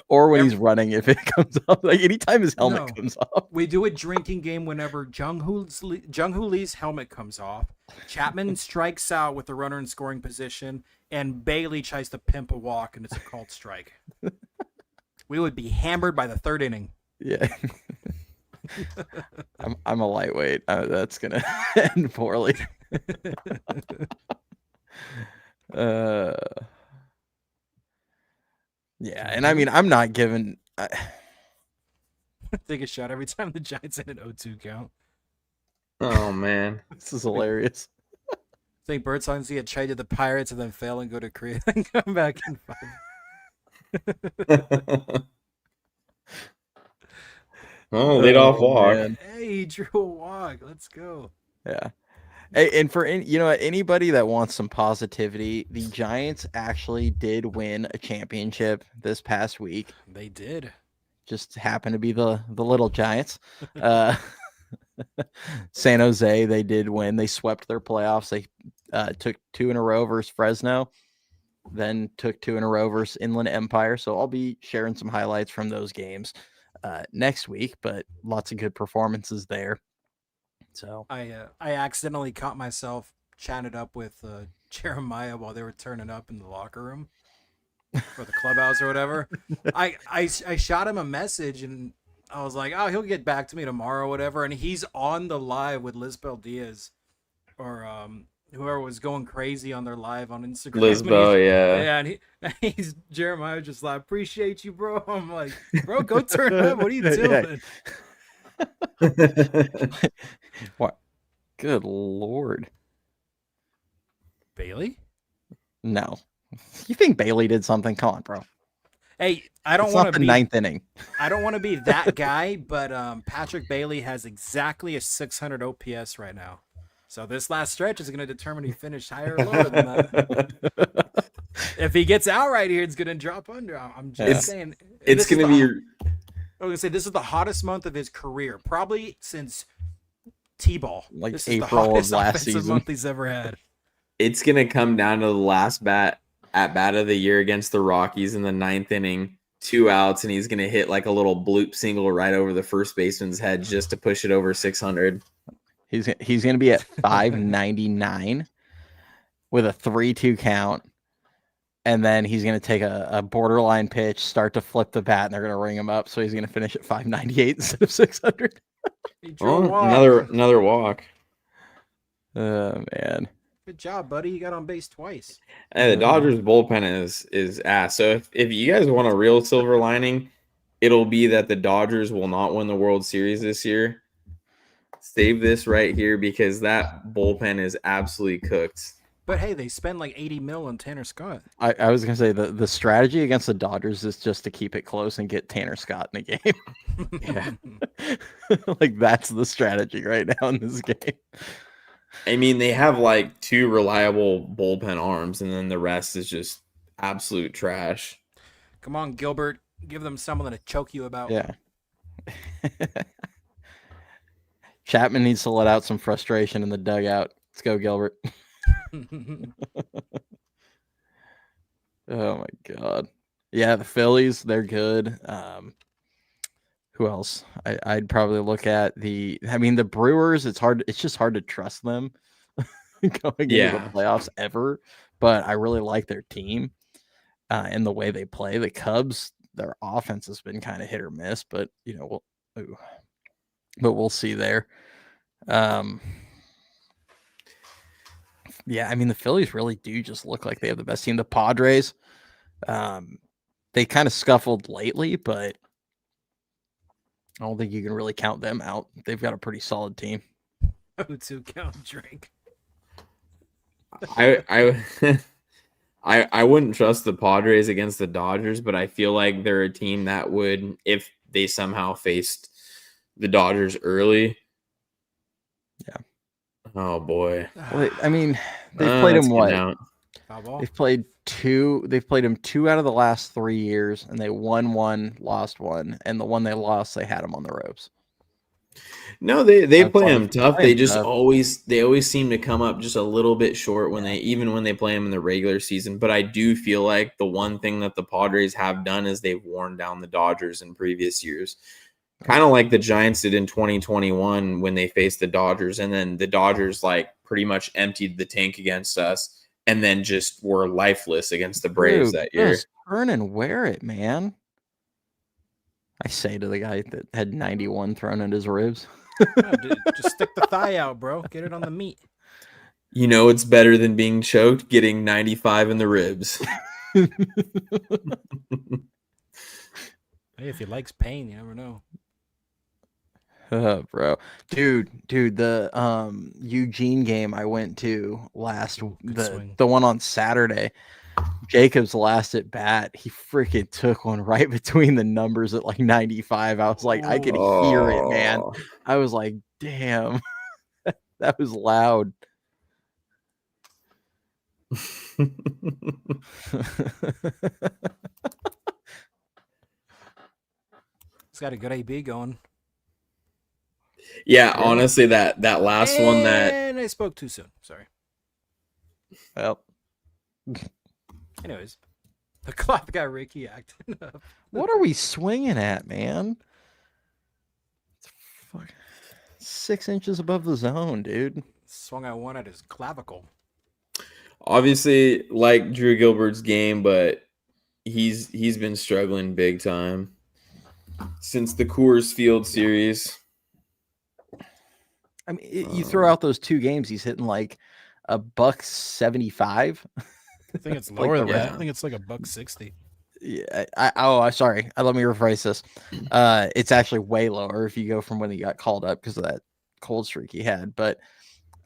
Or when he's running, if it comes up, like anytime his helmet No. comes off. We do a drinking game whenever Jung Hoo Lee's helmet comes off. Chapman strikes out with the runner in scoring position, and Bailey tries to pimp a walk, and it's a called strike. We would be hammered by the third inning. Yeah. I'm a lightweight. That's gonna end poorly. Yeah, and I mean, I'm not giving. Take a shot every time the Giants hit an 0-2 count. Oh man, This is hilarious. I think Birdsong see a trade to the Pirates and then fail and go to Korea and come back in 5. oh, lead off walk. Man. Hey, he drew a walk. Let's go. Yeah. Hey, and for anybody that wants some positivity, the Giants actually did win a championship this past week. They did. Just happened to be the little Giants. San Jose, they did win. They swept their playoffs. They took 2 in a row versus Fresno, then took 2 in a row versus Inland Empire. So I'll be sharing some highlights from those games next week, but lots of good performances there. So I accidentally caught myself chatted up with Jeremiah while they were turning up in the locker room or the clubhouse or whatever. I shot him a message and I was like, oh, he'll get back to me tomorrow or whatever. And he's on the live with Lisbel Diaz or whoever was going crazy on their live on Instagram. Lisbel, yeah. Yeah, and he's Jeremiah just like, appreciate you, bro. I'm like, bro, go turn up. What are you doing? What? Good Lord. Bailey? No. You think Bailey did something? Come on, bro. Hey, I don't It's want not to the be ninth inning. I don't want to be that guy, but Patrick Bailey has exactly a 600 OPS right now. So this last stretch is going to determine if he finished higher or lower than that. If he gets out right here, it's going to drop under. I'm just saying. It's going to be. I was going to say this is the hottest month of his career, probably since T-ball. Like this April is the hottest of last offensive season. month he's ever had. It's going to come down to the last bat of the year against the Rockies in the 9th inning, 2 outs, and he's going to hit like a little bloop single right over the first baseman's head just to push it over 600. He's going to be at 599 with a 3-2 count. And then he's going to take a borderline pitch, start to flip the bat, and they're going to ring him up. So he's going to finish at 598 instead of 600. Another walk. Oh, man. Good job, buddy. You got on base twice. Hey, the Dodgers bullpen is ass. So if you guys want a real silver lining, it'll be that the Dodgers will not win the World Series this year. Save this right here because that bullpen is absolutely cooked. But hey, they spend like 80 mil on Tanner Scott. I was going to say the strategy against the Dodgers is just to keep it close and get Tanner Scott in the game. Yeah. Like that's the strategy right now in this game. I mean, they have like 2 reliable bullpen arms, and then the rest is just absolute trash. Come on, Gilbert. Give them something to choke you about. Yeah. Chapman needs to let out some frustration in the dugout. Let's go, Gilbert. Oh, my God. Yeah, the Phillies, they're good. Who else? I'd probably look at the Brewers. It's just hard to trust them going into the playoffs ever. But I really like their team and the way they play. The Cubs, their offense has been kind of hit or miss, but we'll see there. Yeah, I mean the Phillies really do just look like they have the best team. The Padres, they kind of scuffled lately, but I don't think you can really count them out. They've got a pretty solid team. To count drink. I wouldn't trust the Padres against the Dodgers, but I feel like they're a team that would, if they somehow faced the Dodgers early. Yeah. Oh boy. Well, I mean, they've played them what? They've played them 2 out of the last 3 years, and they won 1, lost 1, and the one they lost, they had them on the ropes. No, they That's play like them tough. playing They just tough. always seem to come up just a little bit short when they play them in the regular season. But I do feel like the one thing that the Padres have done is they've worn down the Dodgers in previous years. Kind of like the Giants did in 2021 when they faced the Dodgers, and then the Dodgers like pretty much emptied the tank against us and then just were lifeless against the Braves Dude, that year. just turn and wear it, man. I say to the guy that had 91 thrown at his ribs. Oh, dude, just stick the thigh out, bro. Get it on the meat. You know it's better than being choked, getting 95 in the ribs. Hey, if he likes pain, you never know. Bro, dude, the Eugene game I went to last, the one on Saturday, Jacob's last at bat, he freaking took one right between the numbers at like 95. I was like, I could hear it, man. I was like, damn, that was loud. He's got a good AB going. Yeah, honestly, that last one And I spoke too soon. Sorry. Well, anyways, the clock got Ricky acting up. What are we swinging at, man? It's 6 inches above the zone, dude. Swung at one at his clavicle. Obviously, like Drew Gilbert's game, but he's been struggling big time since the Coors Field series. I mean, you throw out those 2 games, he's hitting like $175. I think it's lower like than that. I think it's like $160. Yeah. Sorry. Let me rephrase this. It's actually way lower if you go from when he got called up because of that cold streak he had. But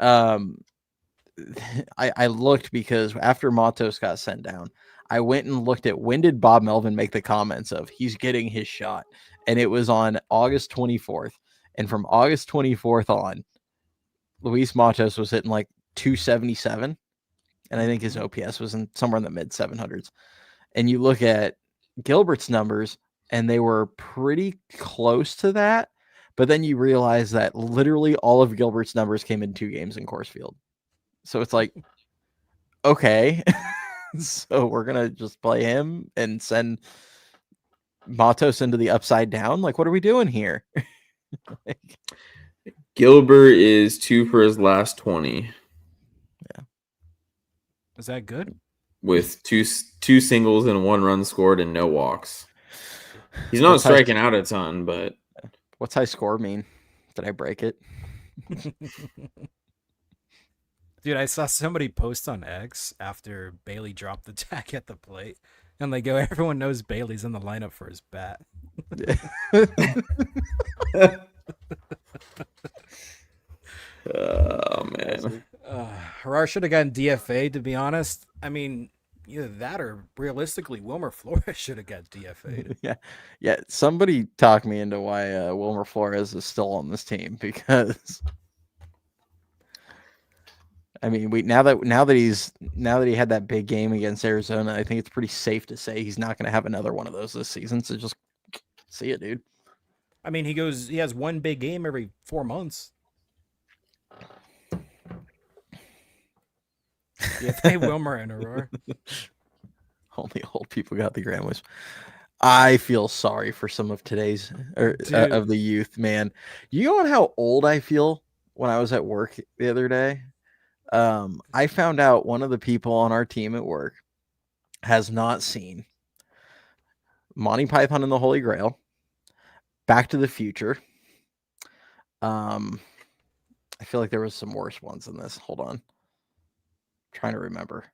I looked because after Matos got sent down, I went and looked at when did Bob Melvin make the comments of he's getting his shot, and it was on August 24th. And from August 24th on, Luis Matos was hitting like 277, and I think his OPS was somewhere in the mid 700s. And you look at Gilbert's numbers, and they were pretty close to that. But then you realize that literally all of Gilbert's numbers came in 2 games in Coors Field. So it's like, okay, so we're going to just play him and send Matos into the upside down? Like, what are we doing here? Gilbert is 2 for his last 20. Yeah. Is that good? With two singles and 1 run scored and no walks. He's not striking out a ton, but what's high score mean? Did I break it? Dude, I saw somebody post on X after Bailey dropped the tag at the plate, and they go, everyone knows Bailey's in the lineup for his bat. Oh, man. Harar should have gotten DFA, to be honest. I mean, either that or realistically, Wilmer Flores should have got DFA'd. Yeah. Somebody talk me into why Wilmer Flores is still on this team, because I mean, now that he had that big game against Arizona, I think it's pretty safe to say he's not going to have another one of those this season. So just see it, dude. I mean, he has one big game every 4 months. DFA Wilmer and Aurora. Only old people got the grand wish. I feel sorry for some of today's of the youth, man. You know how old I feel when I was at work the other day? I found out one of the people on our team at work has not seen Monty Python and the Holy Grail, Back to the Future. I feel like there was some worse ones than this. Hold on. Trying to remember.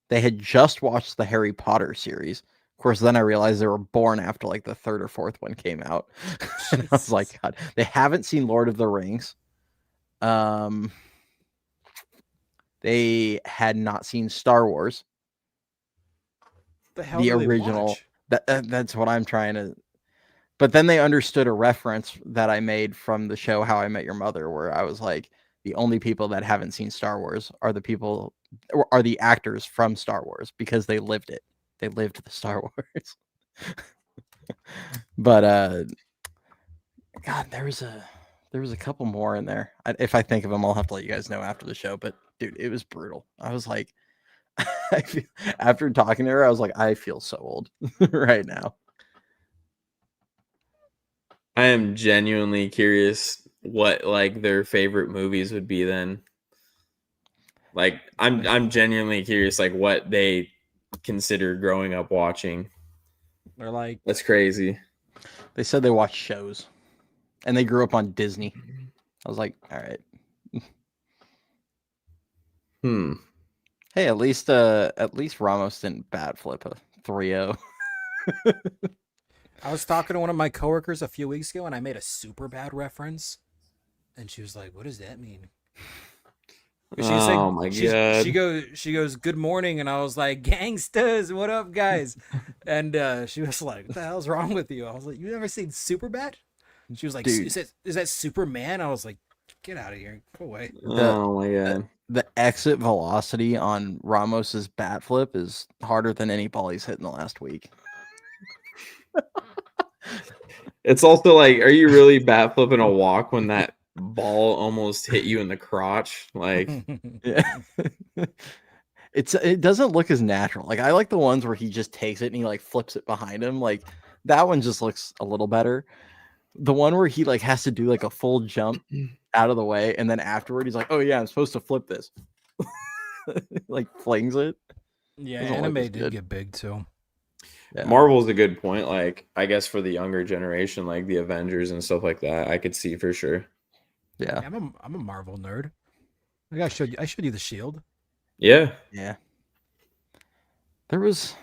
They had just watched the Harry Potter series. Of course, then I realized they were born after like the 3rd or 4th one came out. And I was like, God, they haven't seen Lord of the Rings. They had not seen Star Wars. The original. That's what I'm trying to. But then they understood a reference that I made from the show How I Met Your Mother, where I was like, the only people that haven't seen Star Wars are the actors from Star Wars, because they lived it. They lived the Star Wars. But God, there was There was a couple more in there. If I think of them, I'll have to let you guys know after the show. But dude, it was brutal. I was like, after talking to her, I was like, I feel so old right now. I am genuinely curious what like their favorite movies would be then. Like I'm genuinely curious like what they consider growing up watching. They're like, That's crazy. They said they watched shows, and they grew up on Disney. I was like, all right. Hey, at least Ramos didn't bat flip a 3-0. I was talking to one of my coworkers a few weeks ago, and I made a super bad reference, and she was like, "What does that mean?" Oh my god! She goes, "Good morning," and I was like, "Gangsters, what up, guys?" And she was like, "What the hell's wrong with you?" I was like, "You never seen Superbad?" And she was like, Dude. "Is that Superman?" I was like, "Get out of here, go away." Oh my god! The exit velocity on Ramos's bat flip is harder than any ball he's hit in the last week. It's also like, are you really bat flipping a walk when that ball almost hit you in the crotch? Like, yeah. It doesn't look as natural. Like I like the ones where he just takes it and he like flips it behind him. Like that one just looks a little better. The one where he like has to do like a full jump out of the way, and then afterward he's like, "Oh yeah, I'm supposed to flip this." Like flings it. Yeah, Doesn't look anime as did good. get big too. Yeah. Marvel's a good point. Like, I guess for the younger generation, like the Avengers and stuff like that, I could see for sure. Yeah. I'm a Marvel nerd. I showed you the Shield. Yeah. Yeah. There was,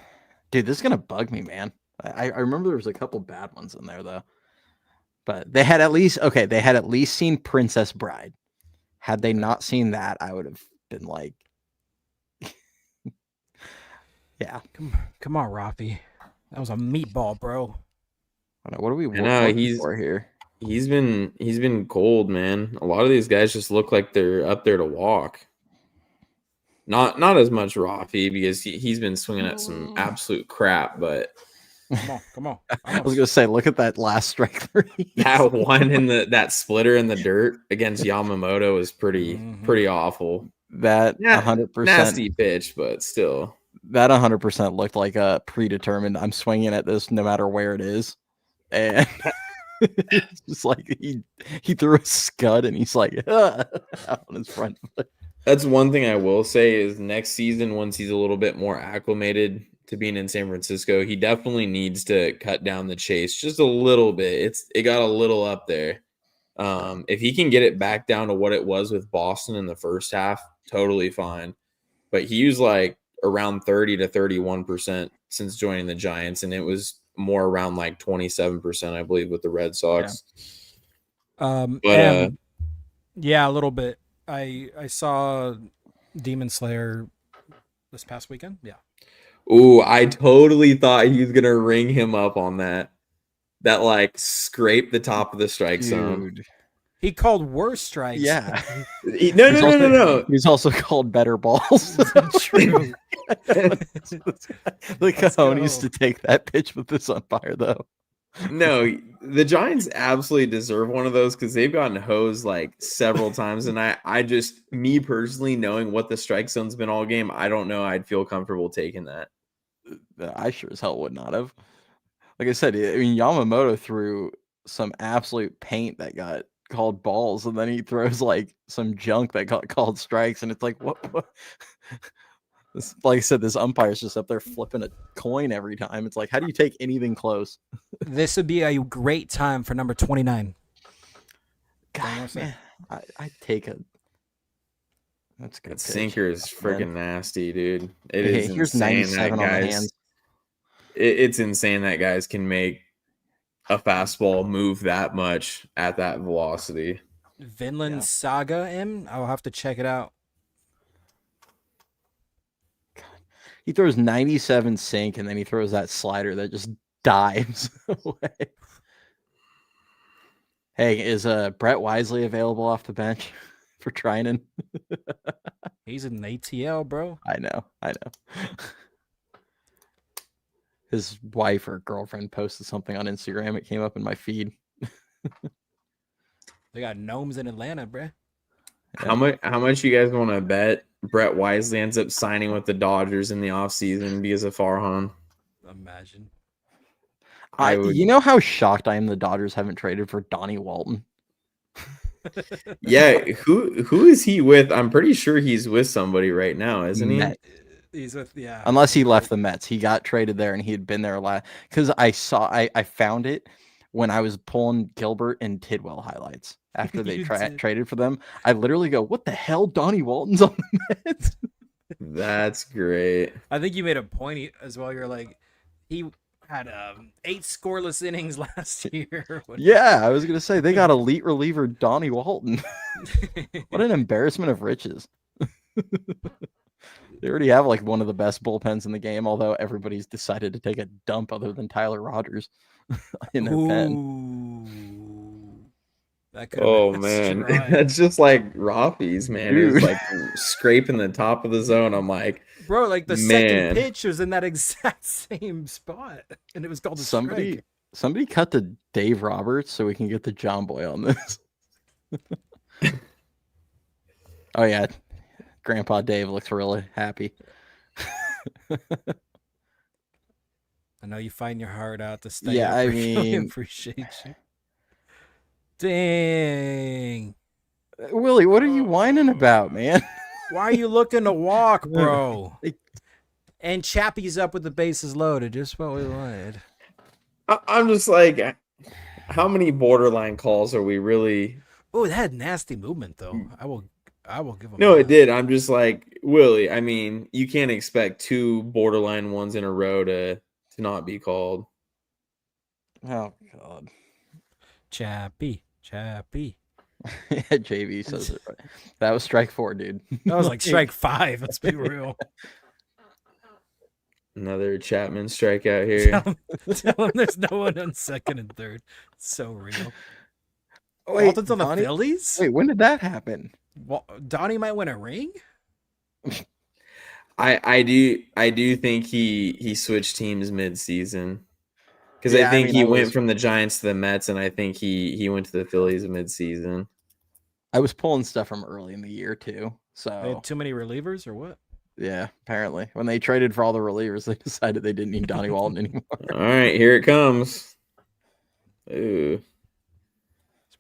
dude, this is gonna bug me, man. I remember there was a couple bad ones in there though. But they had at least seen Princess Bride. Had they not seen that, I would have been like, yeah. Come on, Rafi. That was a meatball, bro. I don't know, what are we I know looking for here? he's been cold, man. A lot of these guys just look like they're up there to walk. Not as much Rafi because he's been swinging at some absolute crap, but Come on. I was gonna say, look at that last strike three. that one in that splitter in the dirt against Yamamoto was pretty awful. That 100% nasty pitch, but still. That 100% looked like a predetermined. I'm swinging at this no matter where it is, and it's just like he threw a scud and he's like out on his front foot. That's one thing I will say is next season, once he's a little bit more acclimated to being in San Francisco, he definitely needs to cut down the chase just a little bit. It got a little up there. If he can get it back down to what it was with Boston in the first half, totally fine. But he was like around 30 to 31% since joining the Giants, and it was more around like 27%, I believe, with the Red Sox. Yeah. Yeah, a little bit. I saw Demon Slayer this past weekend. Yeah. Ooh, I totally thought he was gonna ring him up on that. That like scrape the top of the strike zone. He called worse strikes. Yeah. No. He's also called better balls. True. The cojones to take that pitch with this umpire, though. No, the Giants absolutely deserve one of those because they've gotten hosed like several times. And I just, me personally, knowing what the strike zone's been all game, I don't know I'd feel comfortable taking that. I sure as hell would not have. Like I said, I mean, Yamamoto threw some absolute paint that got called balls, and then he throws like some junk that got called strikes, and it's like, what? This, like I said, this umpire's just up there flipping a coin every time. It's like, how do you take anything close? This would be a great time for number 29. God, man, I'd take a. That's good. That sinker is freaking nasty, dude. It Hey, is here's insane 97 that on the guys. hands. It's insane that guys can make a fastball move that much at that velocity. Vinland Saga M. I'll have to check it out. God. He throws 97 sink, and then he throws that slider that just dives away. Hey, is Brett Wisely available off the bench for Trinan? He's in ATL, bro. I know. His wife or girlfriend posted something on Instagram. It came up in my feed. They got gnomes in Atlanta, bruh. How much you guys want to bet Brett Wisely ends up signing with the Dodgers in the offseason because of Farhan? Imagine. I would. You know how shocked I am the Dodgers haven't traded for Donnie Walton? Yeah, who is he with? I'm pretty sure he's with somebody right now, isn't he? He's with Unless he left the Mets. He got traded there and he had been there last because I found it when I was pulling Gilbert and Tidwell highlights after they traded for them. I literally go, what the hell? Donnie Walton's on the Mets? That's great. I think you made a point as well. You're like, he had 8 scoreless innings last year. Yeah, I was gonna say they got elite reliever Donnie Walton. What an embarrassment of riches. They already have like one of the best bullpens in the game, although everybody's decided to take a dump other than Tyler Rogers in their pen. Oh man, that's just like Rafi's, man. Dude. It was like scraping the top of the zone. I'm like, bro, like the second pitch was in that exact same spot, and it was called a strike. Somebody cut to Dave Roberts so we can get the John Boy on this. Oh yeah, Grandpa Dave looks really happy. I know you find your heart out to stay. Yeah, I mean, appreciate you. Dang. Willie, what are you whining about, man? Why are you looking to walk, bro? And Chappie's up with the bases loaded, just what we wanted. I'm just like, how many borderline calls are we really? Oh, that had nasty movement, though. I will give him. No, it did. I'm just like, Willie, I mean, you can't expect 2 borderline ones in a row to not be called. Oh, God. Chappie. JV says it right. That was strike 4, dude. That was like strike 5. Let's be real. Another Chapman strikeout here. Tell him there's no one on second and third. It's so real. Wait, Walton's on the Phillies? Wait, when did that happen? Well, Donnie might win a ring? I do think he switched teams mid-season. Because I think he went from the Giants to the Mets, and I think he went to the Phillies mid-season. I was pulling stuff from early in the year, too. So they had too many relievers, or what? Yeah, apparently. When they traded for all the relievers, they decided they didn't need Donnie Walton anymore. All right, here it comes. Ooh.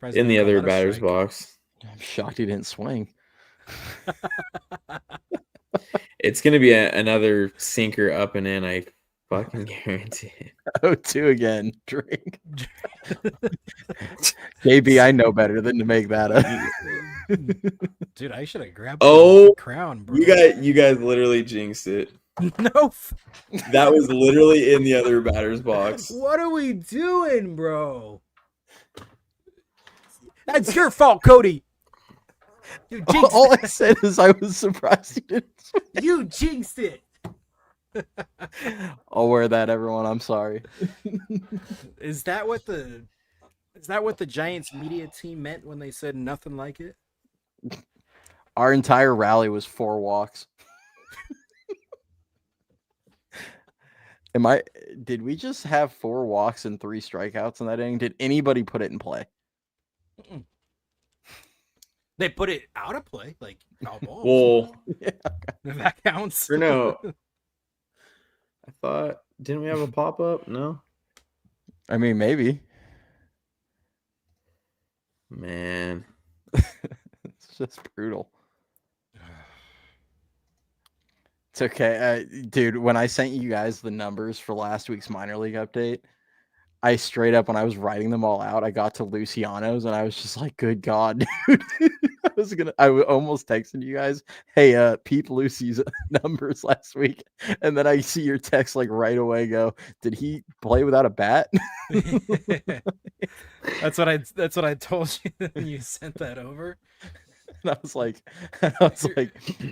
In the other batter's box. I'm shocked he didn't swing. It's going to be another sinker up and in, I fucking guarantee it. 0-2 again. Drink. JB, I know better than to make that up. Dude, I should have grabbed the crown, bro. You guys literally jinxed it. No. That was literally in the other batter's box. What are we doing, bro? That's your fault, Cody. You jinxed all I said is I was surprised you didn't swing. You jinxed it. I'll wear that, everyone. I'm sorry. Is that what the Giants media team meant when they said nothing like it? Our entire rally was 4 walks. Did we just have 4 walks and 3 strikeouts in that inning? Did anybody put it in play? Mm-mm. They put it out of play, like foul balls. Well, yeah, that counts. Or no. I thought, didn't we have a pop-up? No? I mean, maybe. Man. It's just brutal. It's okay. Dude, when I sent you guys the numbers for last week's minor league update, I straight up, when I was writing them all out, I got to Luciano's and I was just like, good God, dude. I almost texted you guys, hey, peep Lucy's numbers last week. And then I see your text like right away go, did he play without a bat? That's what I told you when you sent that over. And I was like,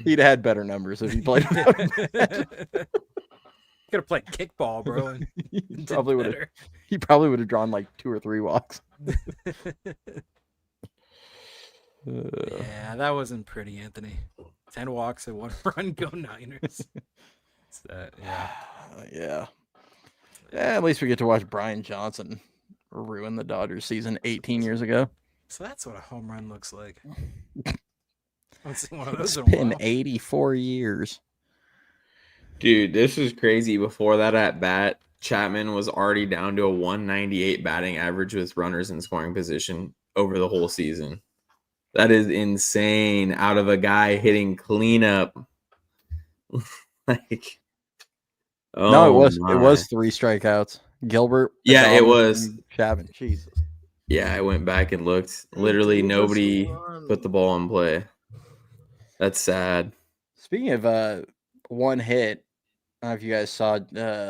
he'd had better numbers if he played without a bat. Could have played kickball, bro. He probably would have drawn like 2 or 3 walks. Yeah, that wasn't pretty, Anthony. 10 walks and 1 run, go Niners. Yeah. At least we get to watch Brian Johnson ruin the Dodgers season 18 years ago. So that's what a home run looks like. I haven't seen one of those It's in a been while. 84 years. Dude, this is crazy. Before that at bat, Chapman was already down to a 198 batting average with runners in scoring position over the whole season. That is insane. Out of a guy hitting cleanup. Like, No, oh it my. was 3 strikeouts. Gilbert, Yeah, it Adames, was. and Chapman. Jesus. Yeah, I went back and looked. He Literally gave us a nobody run. put the ball in play. That's sad. Speaking of one hit, I don't know if you guys saw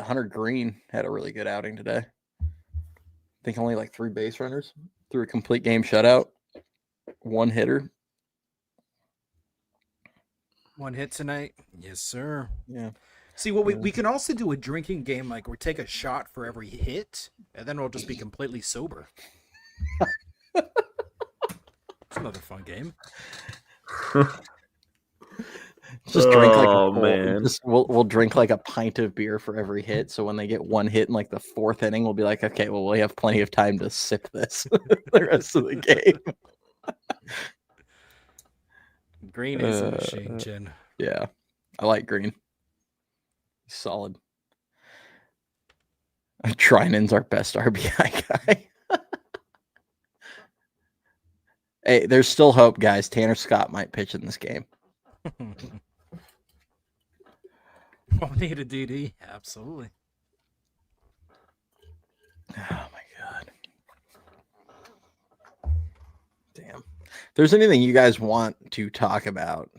Hunter Green had a really good outing today. I think only like 3 base runners through a complete game shutout. One hitter. One hit tonight. Yes, sir. Yeah. See, what we can also do a drinking game, like we take a shot for every hit, and then we'll just be completely sober. It's another fun game. Just drink like a Oh, full. man. Just we'll drink like a pint of beer for every hit. So when they get one hit in like the 4th inning, we'll be like, okay, well we have plenty of time to sip this the rest of the game. Green is a machine, Chin. Yeah, I like Green. He's solid. Trinan's our best RBI guy. Hey, there's still hope, guys. Tanner Scott might pitch in this game. We'll need a DD. Absolutely. Oh my god. Damn. If there's anything you guys want to talk about,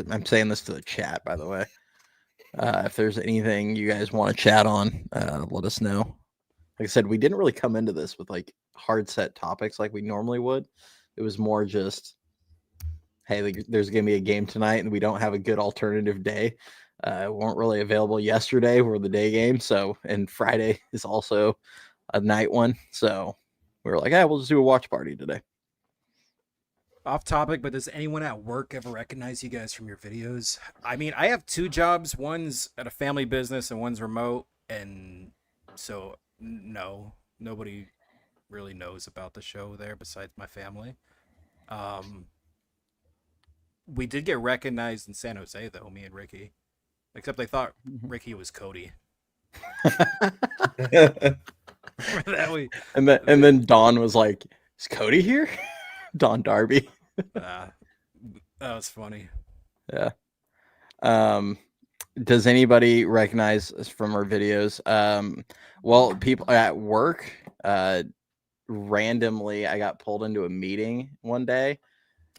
I'm saying this to the chat, by the way. If there's anything you guys want to chat on, let us know. Like I said, we didn't really come into this with like hard set topics like we normally would. It was more just, hey, like, there's going to be a game tonight and we don't have a good alternative day. Weren't really available yesterday. We're the day game. So, and Friday is also a night one. So we were like, we'll just do a watch party today. Off topic, but does anyone at work ever recognize you guys from your videos? I mean, I have 2 jobs. One's at a family business and one's remote. And so, no, nobody really knows about the show there besides my family. We did get recognized in San Jose, though, me and Ricky. Except they thought Ricky was Cody. And then Don was like, is Cody here? Don Darby. That was funny. Yeah. Does anybody recognize us from our videos? Well, people at work, randomly, I got pulled into a meeting one day.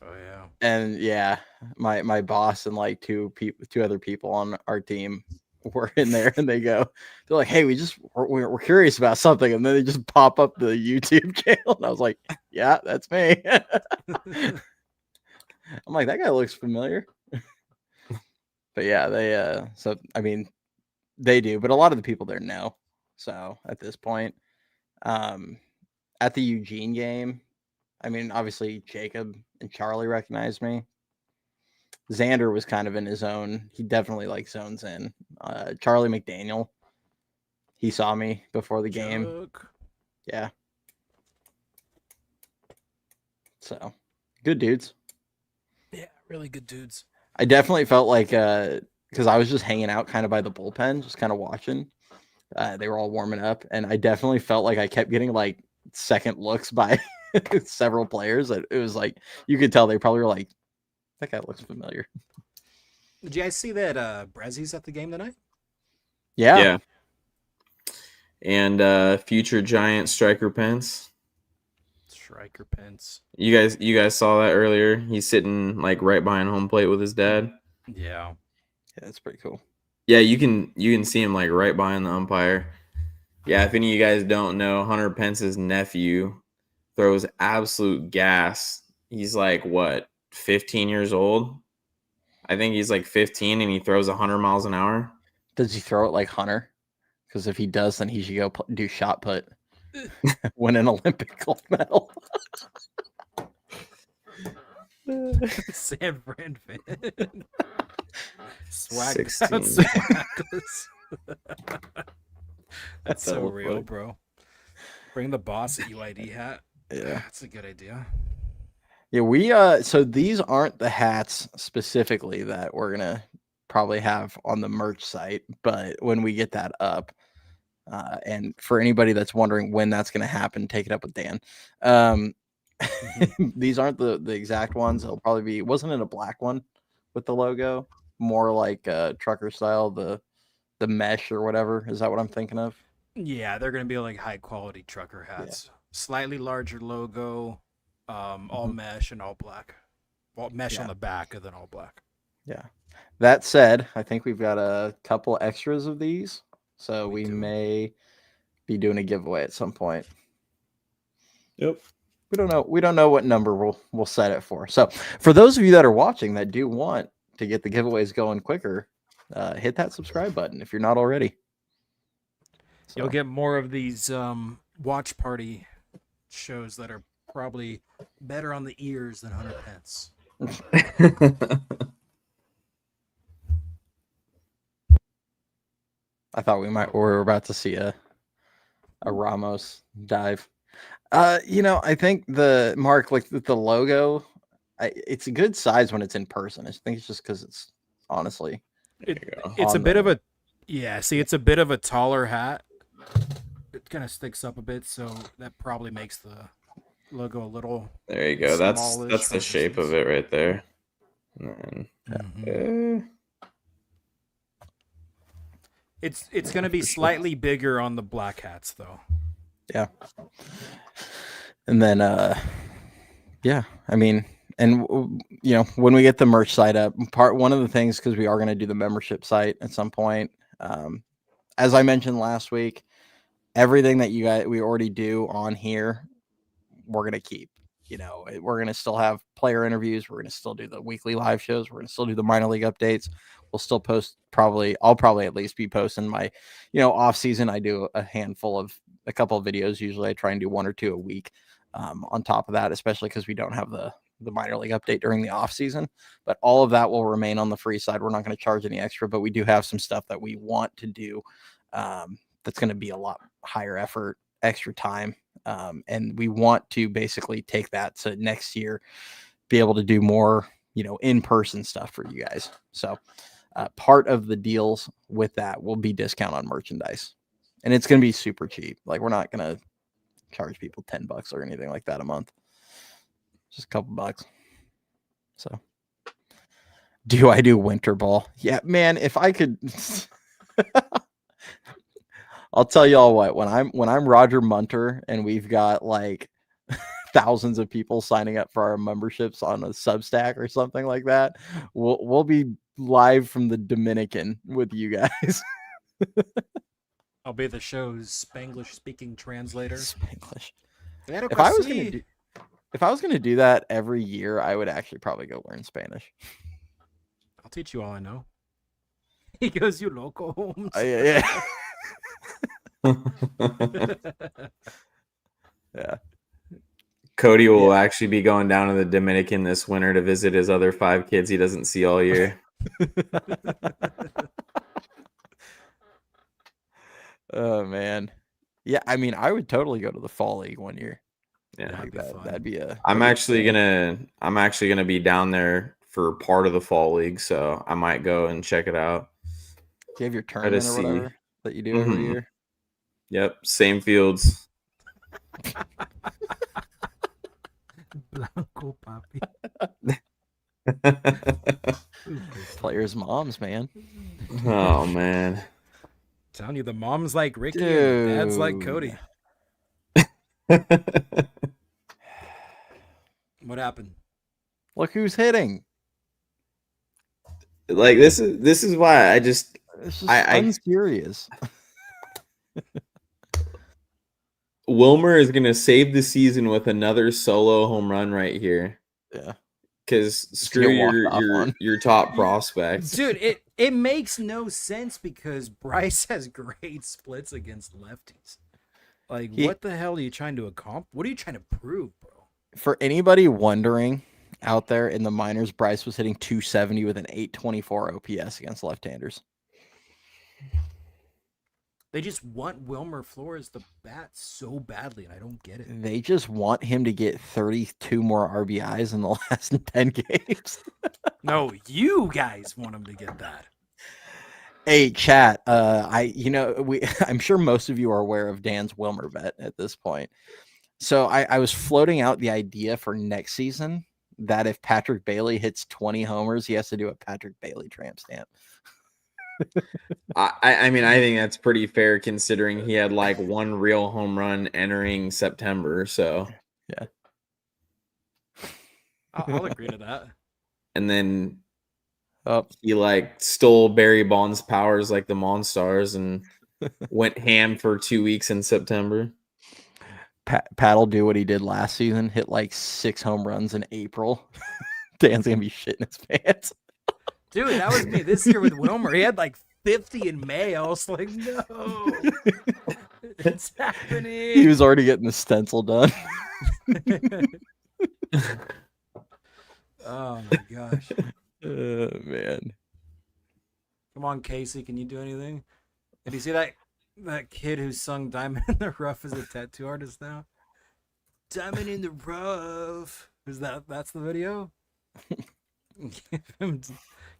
Oh yeah. And yeah, my boss and like two other people on our team were in there, and they're like, hey, we're curious about something, and then they just pop up the YouTube channel, and I was like, yeah, that's me. I'm like, that guy looks familiar. But yeah, they so I mean, they do, but a lot of the people there know. So at this point, at the Eugene game, I mean, obviously Jacob and Charlie recognized me. Xander was kind of in his own. He definitely like zones in. Charlie McDaniel, he saw me before the game. Yeah. So good dudes. Yeah, really good dudes. I definitely felt like because I was just hanging out kind of by the bullpen, just kind of watching. They were all warming up, and I definitely felt like I kept getting like second looks by several players. It was like you could tell they probably were like, that guy looks familiar. Did you guys see that Brezzi's at the game tonight? Yeah. Yeah. And future Giant Striker Pence. Striker Pence. You guys saw that earlier. He's sitting like right behind home plate with his dad. Yeah. Yeah, that's pretty cool. Yeah, you can see him like right behind the umpire. Yeah, if any of you guys don't know, Hunter Pence's nephew throws absolute gas. He's like, what, 15 years old? I think he's like 15, and he throws 100 miles an hour. Does he throw it like Hunter? Because if he does, then he should go do shot put. Win an Olympic gold medal. San Fran fan. Swag. 16. That's so real, funny. bro. Bring the boss at UID hat. Yeah. That's a good idea. Yeah, we so these aren't the hats specifically that we're gonna probably have on the merch site, but when we get that up, and for anybody that's wondering when that's gonna happen, take it up with Dan. These aren't the exact ones. It'll probably be, wasn't it a black one with the logo? More like trucker style, the mesh or whatever. Is that what I'm thinking of? Yeah, they're gonna be like high quality trucker hats. Slightly larger logo, all Mhm. mesh and all black. Well, mesh on Yeah. the back and then all black. Yeah. That said, I think we've got a couple extras of these, so we do. may be doing a giveaway at some point. Yep. We don't know what number we'll set it for. So for those of you that are watching that do want to get the giveaways going quicker, hit that subscribe button if you're not already. So, You'll get more of these watch party shows that are probably better on the ears than 100 Pence. I thought we were about to see a Ramos dive. I think the Mark, like the logo, it's a good size when it's in person. I think it's just because it's honestly, It's a bit of a, yeah. See, it's a bit of a taller hat. It kind of sticks up a bit, so that probably makes the logo a little. There you go. That's smallish the from shape distance. of it right there. And then, It's going to be slightly bigger on the black hats, though. Yeah. And then, yeah, I mean, and when we get the merch site up, one of the things, because we are going to do the membership site at some point, as I mentioned last week, everything that we already do on here, we're going to keep. We're going to still have player interviews. We're going to still do the weekly live shows. We're going to still do the minor league updates. We'll still post I'll probably at least be posting my, off season. I do a couple of videos. Usually I try and do 1 or 2 a week. On top of that, especially because we don't have the minor league update during the off season, but all of that will remain on the free side. We're not going to charge any extra, but we do have some stuff that we want to do. That's going to be a lot higher effort, extra time. And we want to basically take that to next year, be able to do more, in-person stuff for you guys. So part of the deals with that will be discount on merchandise, and it's going to be super cheap. Like, we're not going to charge people $10 or anything like that a month. Just a couple bucks. So do I do winter ball? Yeah, man, if I could I'll tell y'all what, when I'm Roger Munter and we've got like thousands of people signing up for our memberships on a Substack or something like that, we'll be live from the Dominican with you guys. I'll be the show's Spanglish speaking translator. Spanglish. If I was gonna do that every year, I would actually probably go learn Spanish. I'll teach you all I know. He goes, "You loco, Holmes." Yeah. Yeah. Cody will actually be going down to the Dominican this winter to visit his other 5 kids he doesn't see all year. Oh man. Yeah, I mean, I would totally go to the fall league one year. Yeah, that'd be a. I'm actually gonna be down there for part of the fall league, so I might go and check it out. Do you have your tournament or whatever that you do every year? Yep, same fields. Blanco papi. Players' moms, man. Oh man. I'm telling you, the mom's like Ricky and the dad's like Cody. What happened? Look who's hitting. Like this is why It's just unserious. Wilmer is gonna save the season with another solo home run right here. Yeah. Because screw your top prospects. Dude, it makes no sense because Bryce has great splits against lefties. Like, what the hell are you trying to accomplish? What are you trying to prove, bro? For anybody wondering out there in the minors, Bryce was hitting 270 with an 824 OPS against left-handers. They just want Wilmer Flores to bat so badly, and I don't get it. They just want him to get 32 more RBIs in the last 10 games. No, you guys want him to get that. Hey, chat. I'm sure most of you are aware of Dan's Wilmer bet at this point. So I was floating out the idea for next season that if Patrick Bailey hits 20 homers, he has to do a Patrick Bailey tramp stamp. I mean, I think that's pretty fair considering he had like one real home run entering September. So yeah, I'll agree to that. And then he like stole Barry Bonds' powers like the Monstars and went ham for 2 weeks in September. Pat'll do what he did last season, hit like 6 home runs in April. Dan's gonna be shitting his pants. Dude, that was me this year with Wilmer. He had like 50 in May. I was like, no, it's happening. He was already getting the stencil done. Oh my gosh. Man. Come on, Casey, can you do anything? Did you see that kid who sung Diamond in the Rough is a tattoo artist now? Diamond in the Rough. That's the video?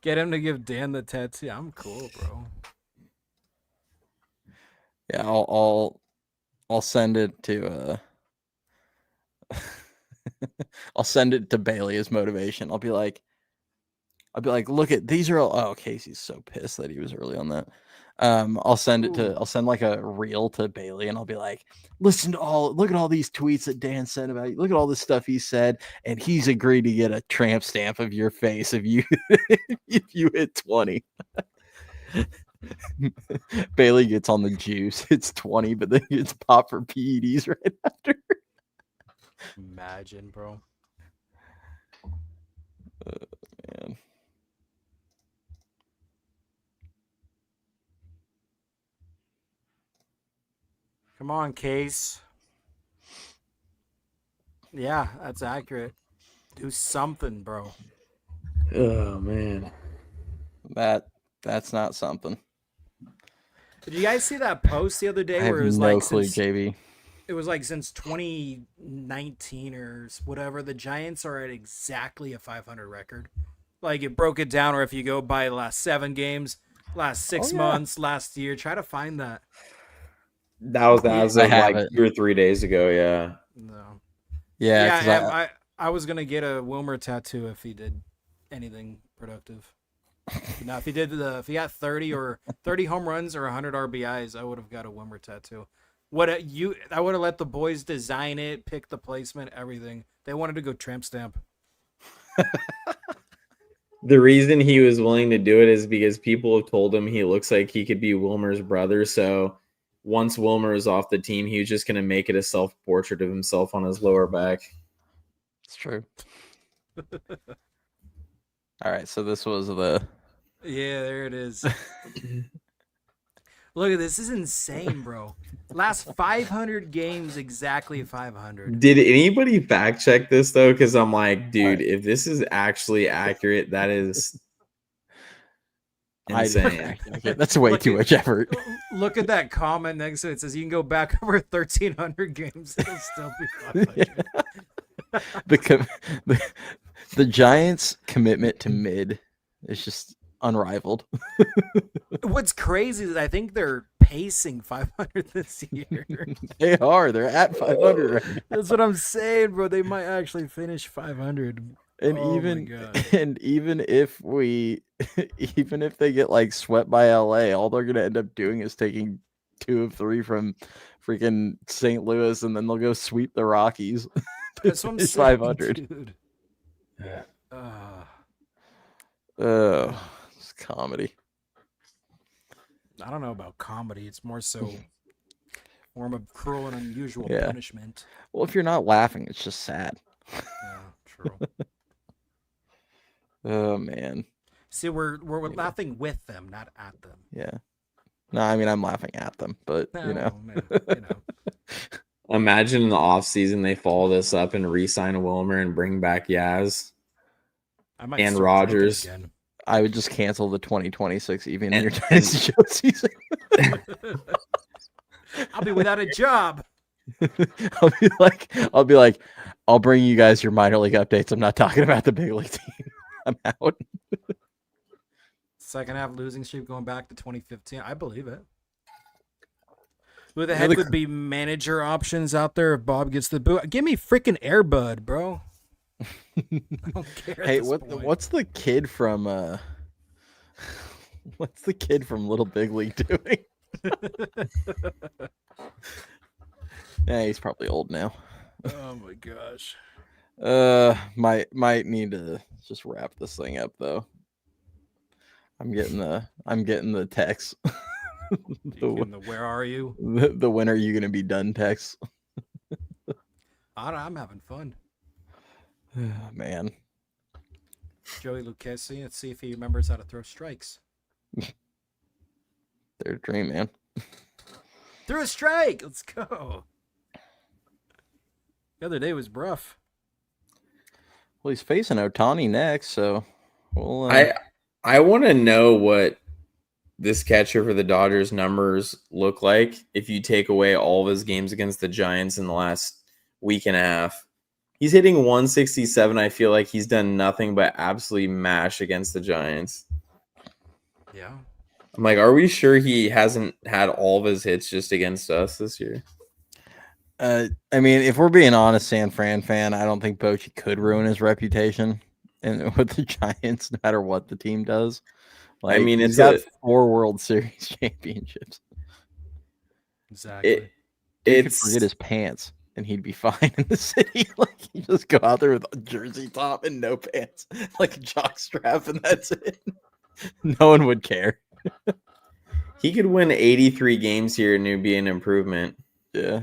Get him to give Dan the tattoo. I'm cool, bro. Yeah, I'll send it to I'll send it to Bailey as motivation. I'll be like, look at these are all. Oh, Casey's so pissed that he was early on that. I'll send like a reel to Bailey, and I'll be like, look at all these tweets that Dan said about you. Look at all the stuff he said, and he's agreed to get a tramp stamp of your face if you if you hit 20. Bailey gets on the juice. It's 20, but then gets popped for PEDs right after. Imagine, bro. Man. Come on, Case. Yeah, that's accurate. Do something, bro. Oh man. That's not something. Did you guys see that post the other day I have where it was no like clue, JB. It was like since 2019 or whatever, the Giants are at exactly a 500 record. Like it broke it down, or if you go by the last 7 games, last 6 months, last year, try to find that. That was like 2 or 3 days ago. Yeah. No. Yeah. I was gonna get a Wilmer tattoo if he did anything productive. Now, if he got 30 home runs or 100 RBIs, I would have got a Wilmer tattoo. I would have let the boys design it, pick the placement, everything. They wanted to go tramp stamp. The reason he was willing to do it is because people have told him he looks like he could be Wilmer's brother. So once Wilmer is off the team, he was just going to make it a self-portrait of himself on his lower back. It's true. All right, so this was the... Yeah, there it is. Look at this. This is insane, bro. Last 500 games, exactly 500. Did anybody fact check this, though? Because I'm like, dude, if this is actually accurate, that is insane. That's way too much effort. Look at that comment next to it. It says you can go back over 1,300 games. It'll still be 500. The Giants' commitment to mid is just unrivaled. What's crazy is I think they're pacing 500 this year. They are. They're at 500 right now. That's what I'm saying, bro. They might actually finish 500. And even if they get like swept by LA, all they're gonna end up doing is taking 2 of 3 from freaking St. Louis, and then they'll go sweep the Rockies. That's what I'm saying, 500. dude. Yeah. It's comedy. I don't know about comedy. It's more so form of cruel and unusual punishment. Well, if you're not laughing, it's just sad. Yeah, true. Oh man. See, we're laughing with them, not at them. Yeah. No, I mean I'm laughing at them, but Man. Imagine in the offseason they follow this up and re-sign Wilmer and bring back Yaz and Rogers. I would just cancel the 2026 even in your Dynasty Show season. I'll be without a job. I'll be like, I'll bring you guys your minor league updates. I'm not talking about the big league team. I'm out. Second half losing streak going back to 2015. I believe it. Who the heck would be manager options out there if Bob gets the boot? Give me freaking Airbud, bro. I don't care. Hey, what's the kid from what's the kid from Little Big League doing? Yeah, he's probably old now. Oh my gosh. Might need to just wrap this thing up though. I'm getting the text. Where are you? The when are you gonna be done text? I'm having fun. Man. Joey Lucchesi, let's see if he remembers how to throw strikes. Their dream, man. Threw a strike. Let's go. The other day was rough. Well, he's facing Ohtani next, so we'll. I want to know what this catcher for the Dodgers numbers look like if you take away all of his games against the Giants in the last week and a half. He's hitting 167. I feel like he's done nothing but absolutely mash against the Giants. Yeah. I'm like, are we sure he hasn't had all of his hits just against us this year? I mean, if we're being honest, San Fran fan, I don't think Bochy could ruin his reputation with the Giants, no matter what the team does. Like, I mean, he's got 4 World Series championships. Exactly. He could forget his pants and he'd be fine in the city. Like, he just go out there with a jersey top and no pants, like a jock strap, and that's it. No one would care. He could win 83 games here and it'd be an improvement. Yeah.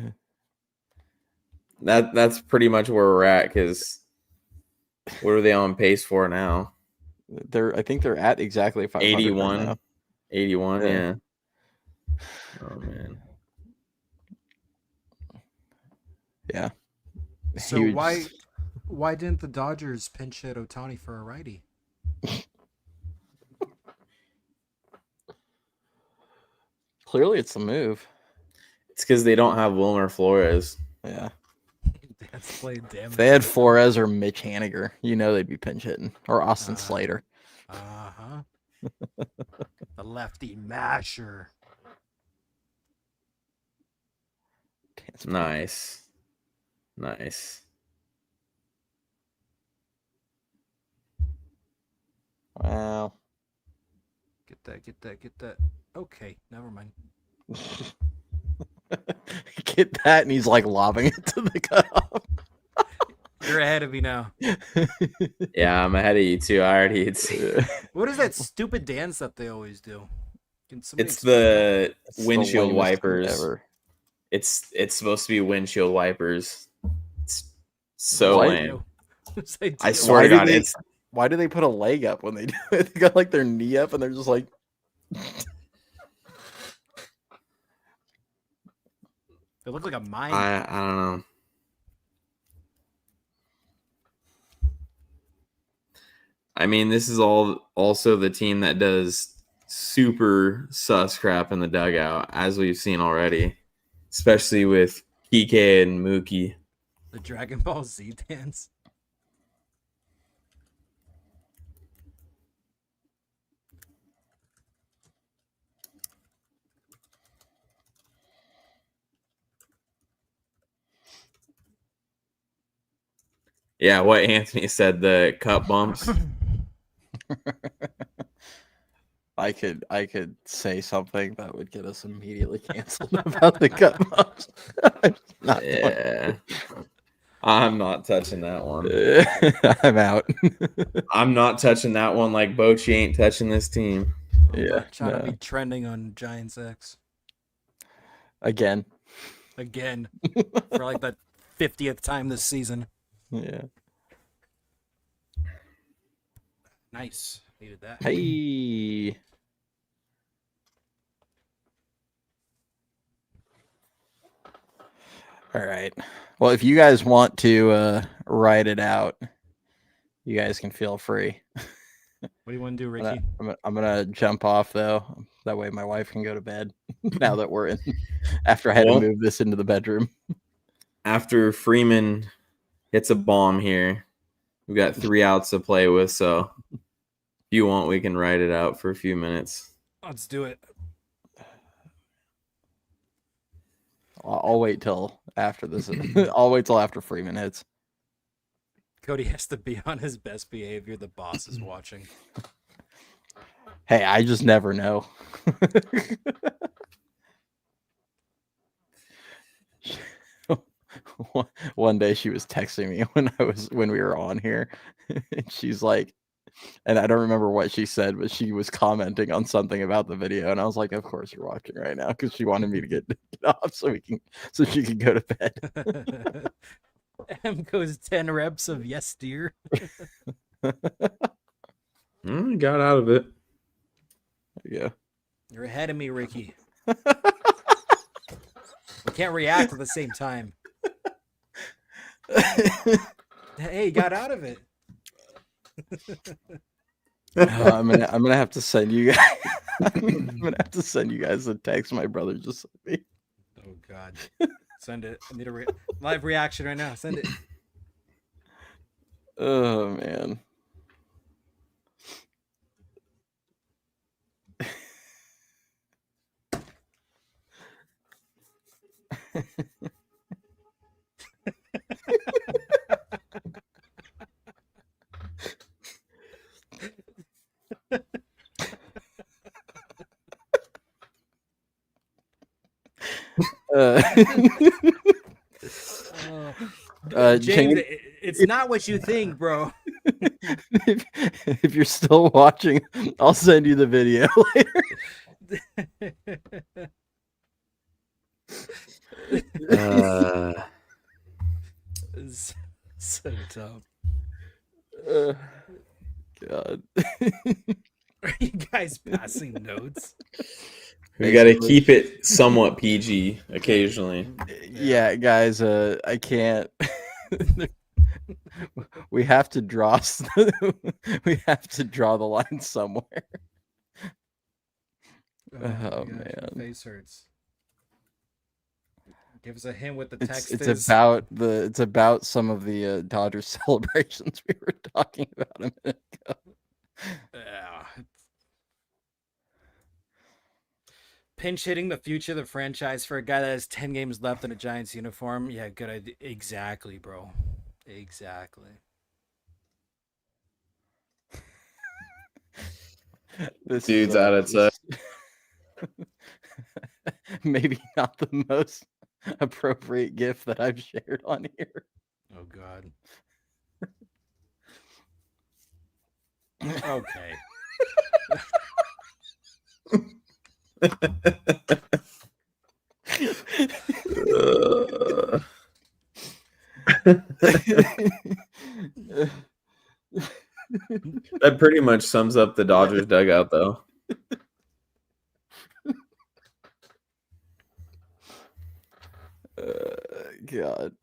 That's pretty much where we're at, because what are they on pace for now? I think they're at exactly 500 81. right now. 81, yeah. Oh man. Yeah. So Huge. why didn't the Dodgers pinch hit Ohtani for a righty? Clearly it's the move. It's because they don't have Wilmer Flores. Yeah. That's played damage. If they had Flores or Mitch Haniger, they'd be pinch hitting. Or Austin Slater. Uh-huh. The lefty masher. Nice. Wow. Get that. Okay, never mind. Get that, and he's like lobbing it to the cutoff. You're ahead of me now. Yeah, I'm ahead of you too. I already had seen. What is that stupid dance that they always do? It's the windshield lamest wipers. thing ever. It's supposed to be windshield wipers. It's so What? lame. I I swear to God, Why do they put a leg up when they do it? They got like their knee up and they're just like. They look like a mime. I don't know. I mean, this is also the team that does super sus crap in the dugout, as we've seen already, especially with Kike and Mookie. The Dragon Ball Z dance. Yeah, what Anthony said, the cup bumps. I could say something that would get us immediately canceled about the cut bumps. I'm not touching that one. I'm out. I'm not touching that one like Bochy ain't touching this team. Yeah, Trying to be trending on Giants X. Again. For like the 50th time this season. Yeah. Nice. Needed that. Hey. All right. Well, if you guys want to write it out, you guys can feel free. What do you want to do, Ricky? I'm gonna jump off though. That way my wife can go to bed. Now that we're in, after I had to move this into the bedroom. After Freeman hits a bomb here, we've got 3 outs to play with. So if you want, we can ride it out for a few minutes. Let's do it. I'll wait till after this. I'll wait till after Freeman hits. Cody has to be on his best behavior. The boss is watching. Hey, I just never know. One day she was texting me when we were on here. And she's like, and I don't remember what she said, but she was commenting on something about the video, and I was like, "Of course you're watching right now," because she wanted me to get off so she can go to bed. M goes 10 reps of yes, dear. Got out of it. Yeah. You're ahead of me, Ricky. We can't react at the same time. Hey, you got out of it. I'm gonna have to send you guys. I'm gonna have to send you guys a text my brother just sent me. Oh God, send it. I need a live reaction right now. Send it. Oh man. James, it's not what you think, bro. If you're still watching, I'll send you the video later. It's so dumb. God. Are you guys passing notes? We got to keep it somewhat PG occasionally. Yeah, guys, I can't. We have to draw. We have to draw the line somewhere. Oh man, face hurts. Give us a hint what the text it's is. It's about some of the Dodgers celebrations we were talking about a minute ago. Yeah. Pinch hitting the future of the franchise for a guy that has 10 games left in a Giants uniform. Yeah, good idea. Exactly, bro. Exactly. This dude's out of touch. Maybe not the most appropriate GIF that I've shared on here. Oh God. Okay. That pretty much sums up the Dodgers dugout, though. God.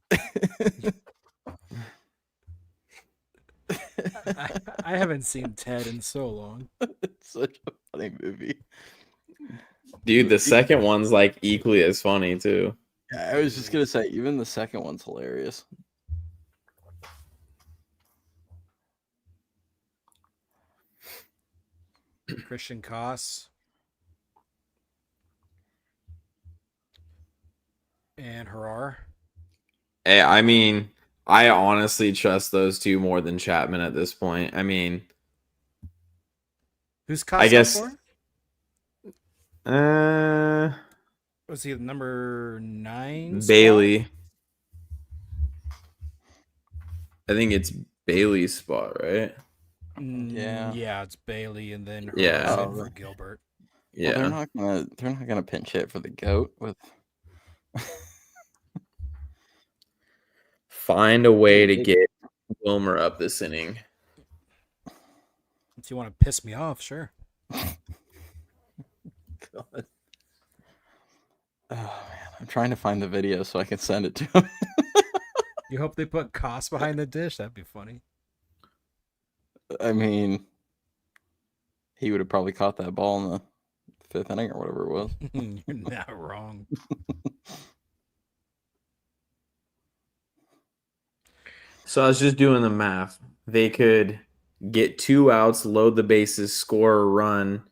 I haven't seen Ted in so long. It's such a funny movie. Dude, the second one's like equally as funny, too. Yeah, I was just going to say, even the second one's hilarious. Christian Koss. And Harar. Hey, I mean, I honestly trust those two more than Chapman at this point. I mean, who's Koss I guess for? Was he number 9? Bailey. Spot? I think it's Bailey's spot, right? Yeah, it's Bailey, and then for Gilbert. Yeah, well, they're not gonna pinch hit for the GOAT with. Find a way to get Wilmer up this inning. If you want to piss me off, sure. God. Oh man, I'm trying to find the video so I can send it to him. You hope they put Koss behind the dish? That'd be funny. I mean, He would have probably caught that ball in the 5th inning or whatever it was. You're not wrong. So I was just doing the math. They could get 2 outs, load the bases, score a run,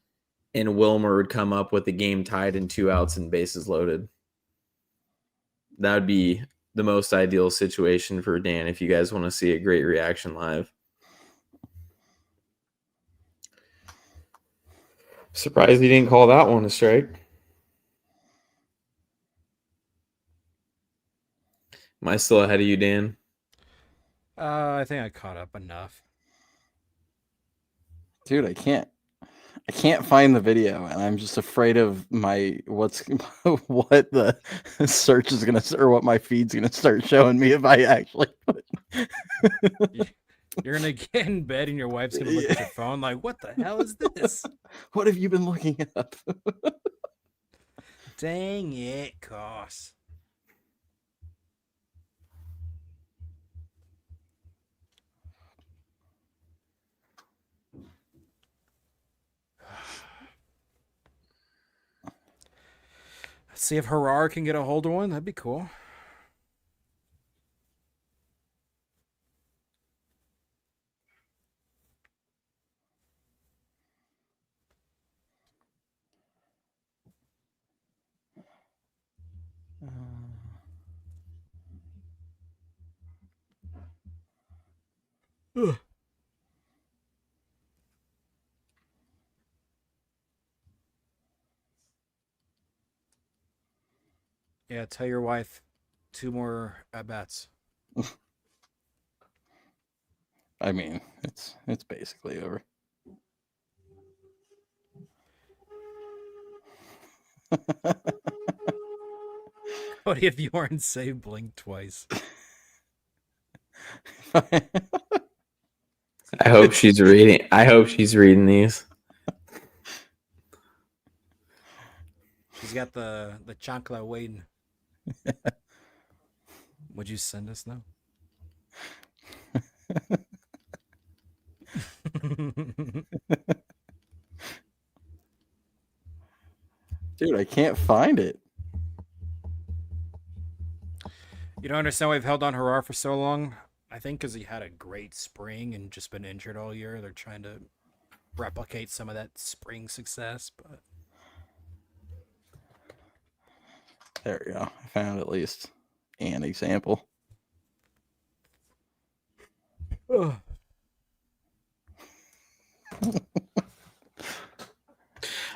and Wilmer would come up with the game tied in 2 outs and bases loaded. That would be the most ideal situation for Dan if you guys want to see a great reaction live. Surprised he didn't call that one a strike. Am I still ahead of you, Dan? I think I caught up enough. Dude, I can't find the video, and I'm just afraid of what the search is gonna, or what my feed's gonna start showing me if I actually put. You're gonna get in bed and your wife's gonna look at your phone like, "What the hell is this? What have you been looking up?" Dang it, Coss. See if Harar can get a hold of one. That'd be cool. Ugh. Yeah, tell your wife 2 more at bats. I mean, it's basically over. Cody, if you aren't saved, blink twice. I hope she's reading. I hope she's reading these. She's got the chancla waiting. Would you send us now? Dude, I can't find it. You don't understand why we've held on Harar for so long? I think because he had a great spring and just been injured all year. They're trying to replicate some of that spring success, but There we go. I found at least an example. ugh.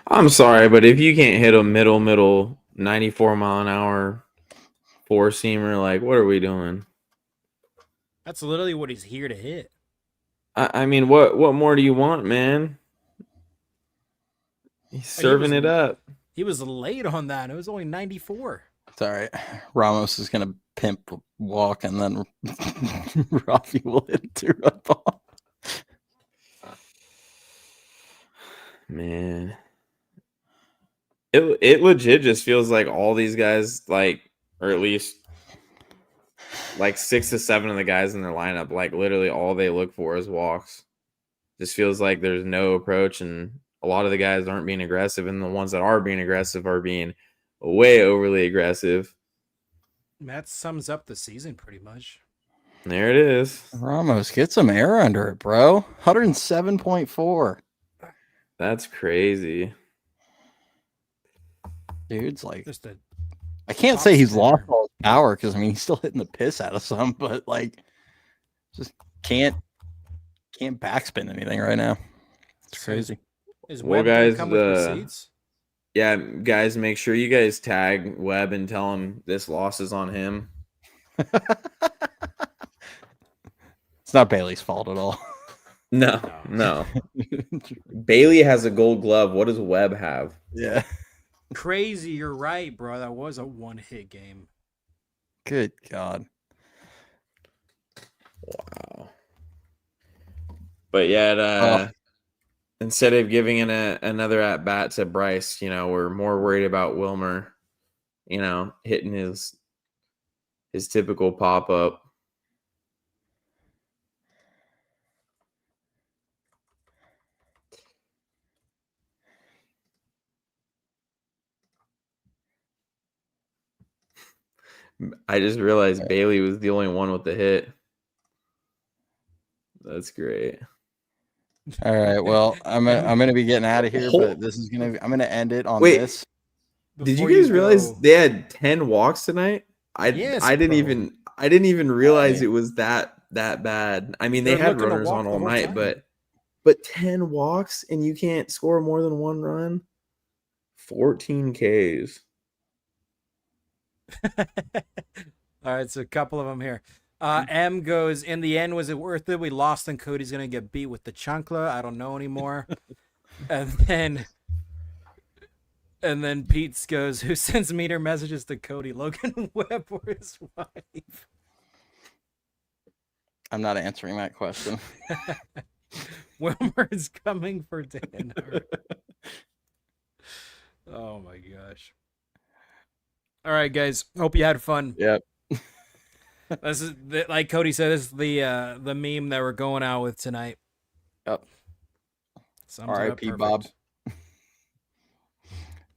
I'm sorry, but if you can't hit a middle 94 mile an hour 4-seamer, like, what are we doing? That's literally what he's here to hit. I mean, what more do you want, man? He's serving it up. He was late on that. It was only 94. It's all right. Ramos is gonna pimp walk, and then Rafi will hit a 2-run ball. Man, it legit just feels like all these guys, like, or at least like 6 to 7 of the guys in their lineup, like literally all they look for is walks. Just feels like there's no approach, and a lot of the guys aren't being aggressive, and the ones that are being aggressive are being way overly aggressive. That sums up the season pretty much. There it is. Ramos, get some air under it, bro. 107.4. That's crazy. Dude's like, Just a I can't top say he's spinner. lost all his power, because I mean he's still hitting the piss out of some, but like just can't backspin anything right now. It's crazy. Is Well, Webb gonna guys, come with receipts? Yeah, guys, make sure you guys tag Webb and tell him this loss is on him. It's not Bailey's fault at all. No. Bailey has a gold glove. What does Webb have? Yeah. Crazy, you're right, bro. That was a one-hit game. Good God. Wow. But yet, instead of giving another at bat to Bryce, we're more worried about Wilmer, hitting his typical pop up. I just realized Bailey was the only one with the hit. That's great. All right. Well, I'm gonna be getting out of here, but I'm gonna end it on Wait, this. did you Before guys realize go- they had 10 walks tonight? Yes, I didn't bro. even realize yeah. it was that bad. I mean, they They're had looking to runners walk on the all whole night, time. but 10 walks and you can't score more than one run. 14 Ks. All right, so a couple of them here. M goes, in the end, was it worth it? We lost and Cody's going to get beat with the chancla. I don't know anymore. and then Pete goes, who sends meter messages to Cody? Logan Webb or his wife? I'm not answering that question. Wilmer's coming for dinner. Oh my gosh. All right, guys. Hope you had fun. Yep. This is like Cody said. This is the meme that we're going out with tonight. Yep. Sums it up R.I.P. perfect. Bob.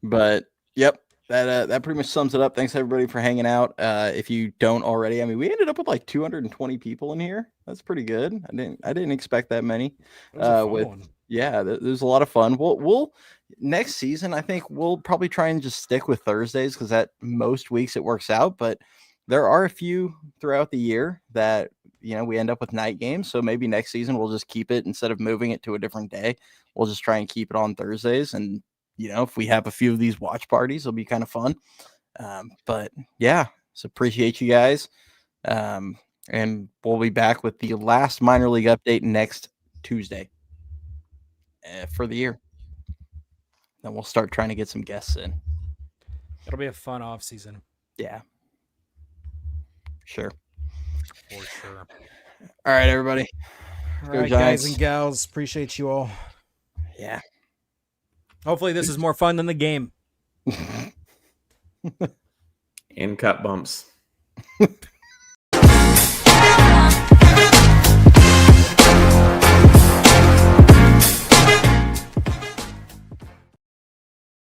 But yep, that pretty much sums it up. Thanks everybody for hanging out. If you don't already, I mean, we ended up with like 220 people in here. That's pretty good. I didn't expect that many. It was a fun one. Yeah, there's a lot of fun. We'll next season, I think we'll probably try and just stick with Thursdays because at most weeks it works out. But there are a few throughout the year that we end up with night games. So maybe next season we'll just keep it instead of moving it to a different day. We'll just try and keep it on Thursdays. And if we have a few of these watch parties, it'll be kind of fun. But yeah, so appreciate you guys. And we'll be back with the last minor league update next Tuesday for the year. Then we'll start trying to get some guests in. It'll be a fun off season. Yeah. Sure. For sure. All right, everybody. All right, guys and gals. Appreciate you all. Yeah. Hopefully this is more fun than the game. And cut bumps.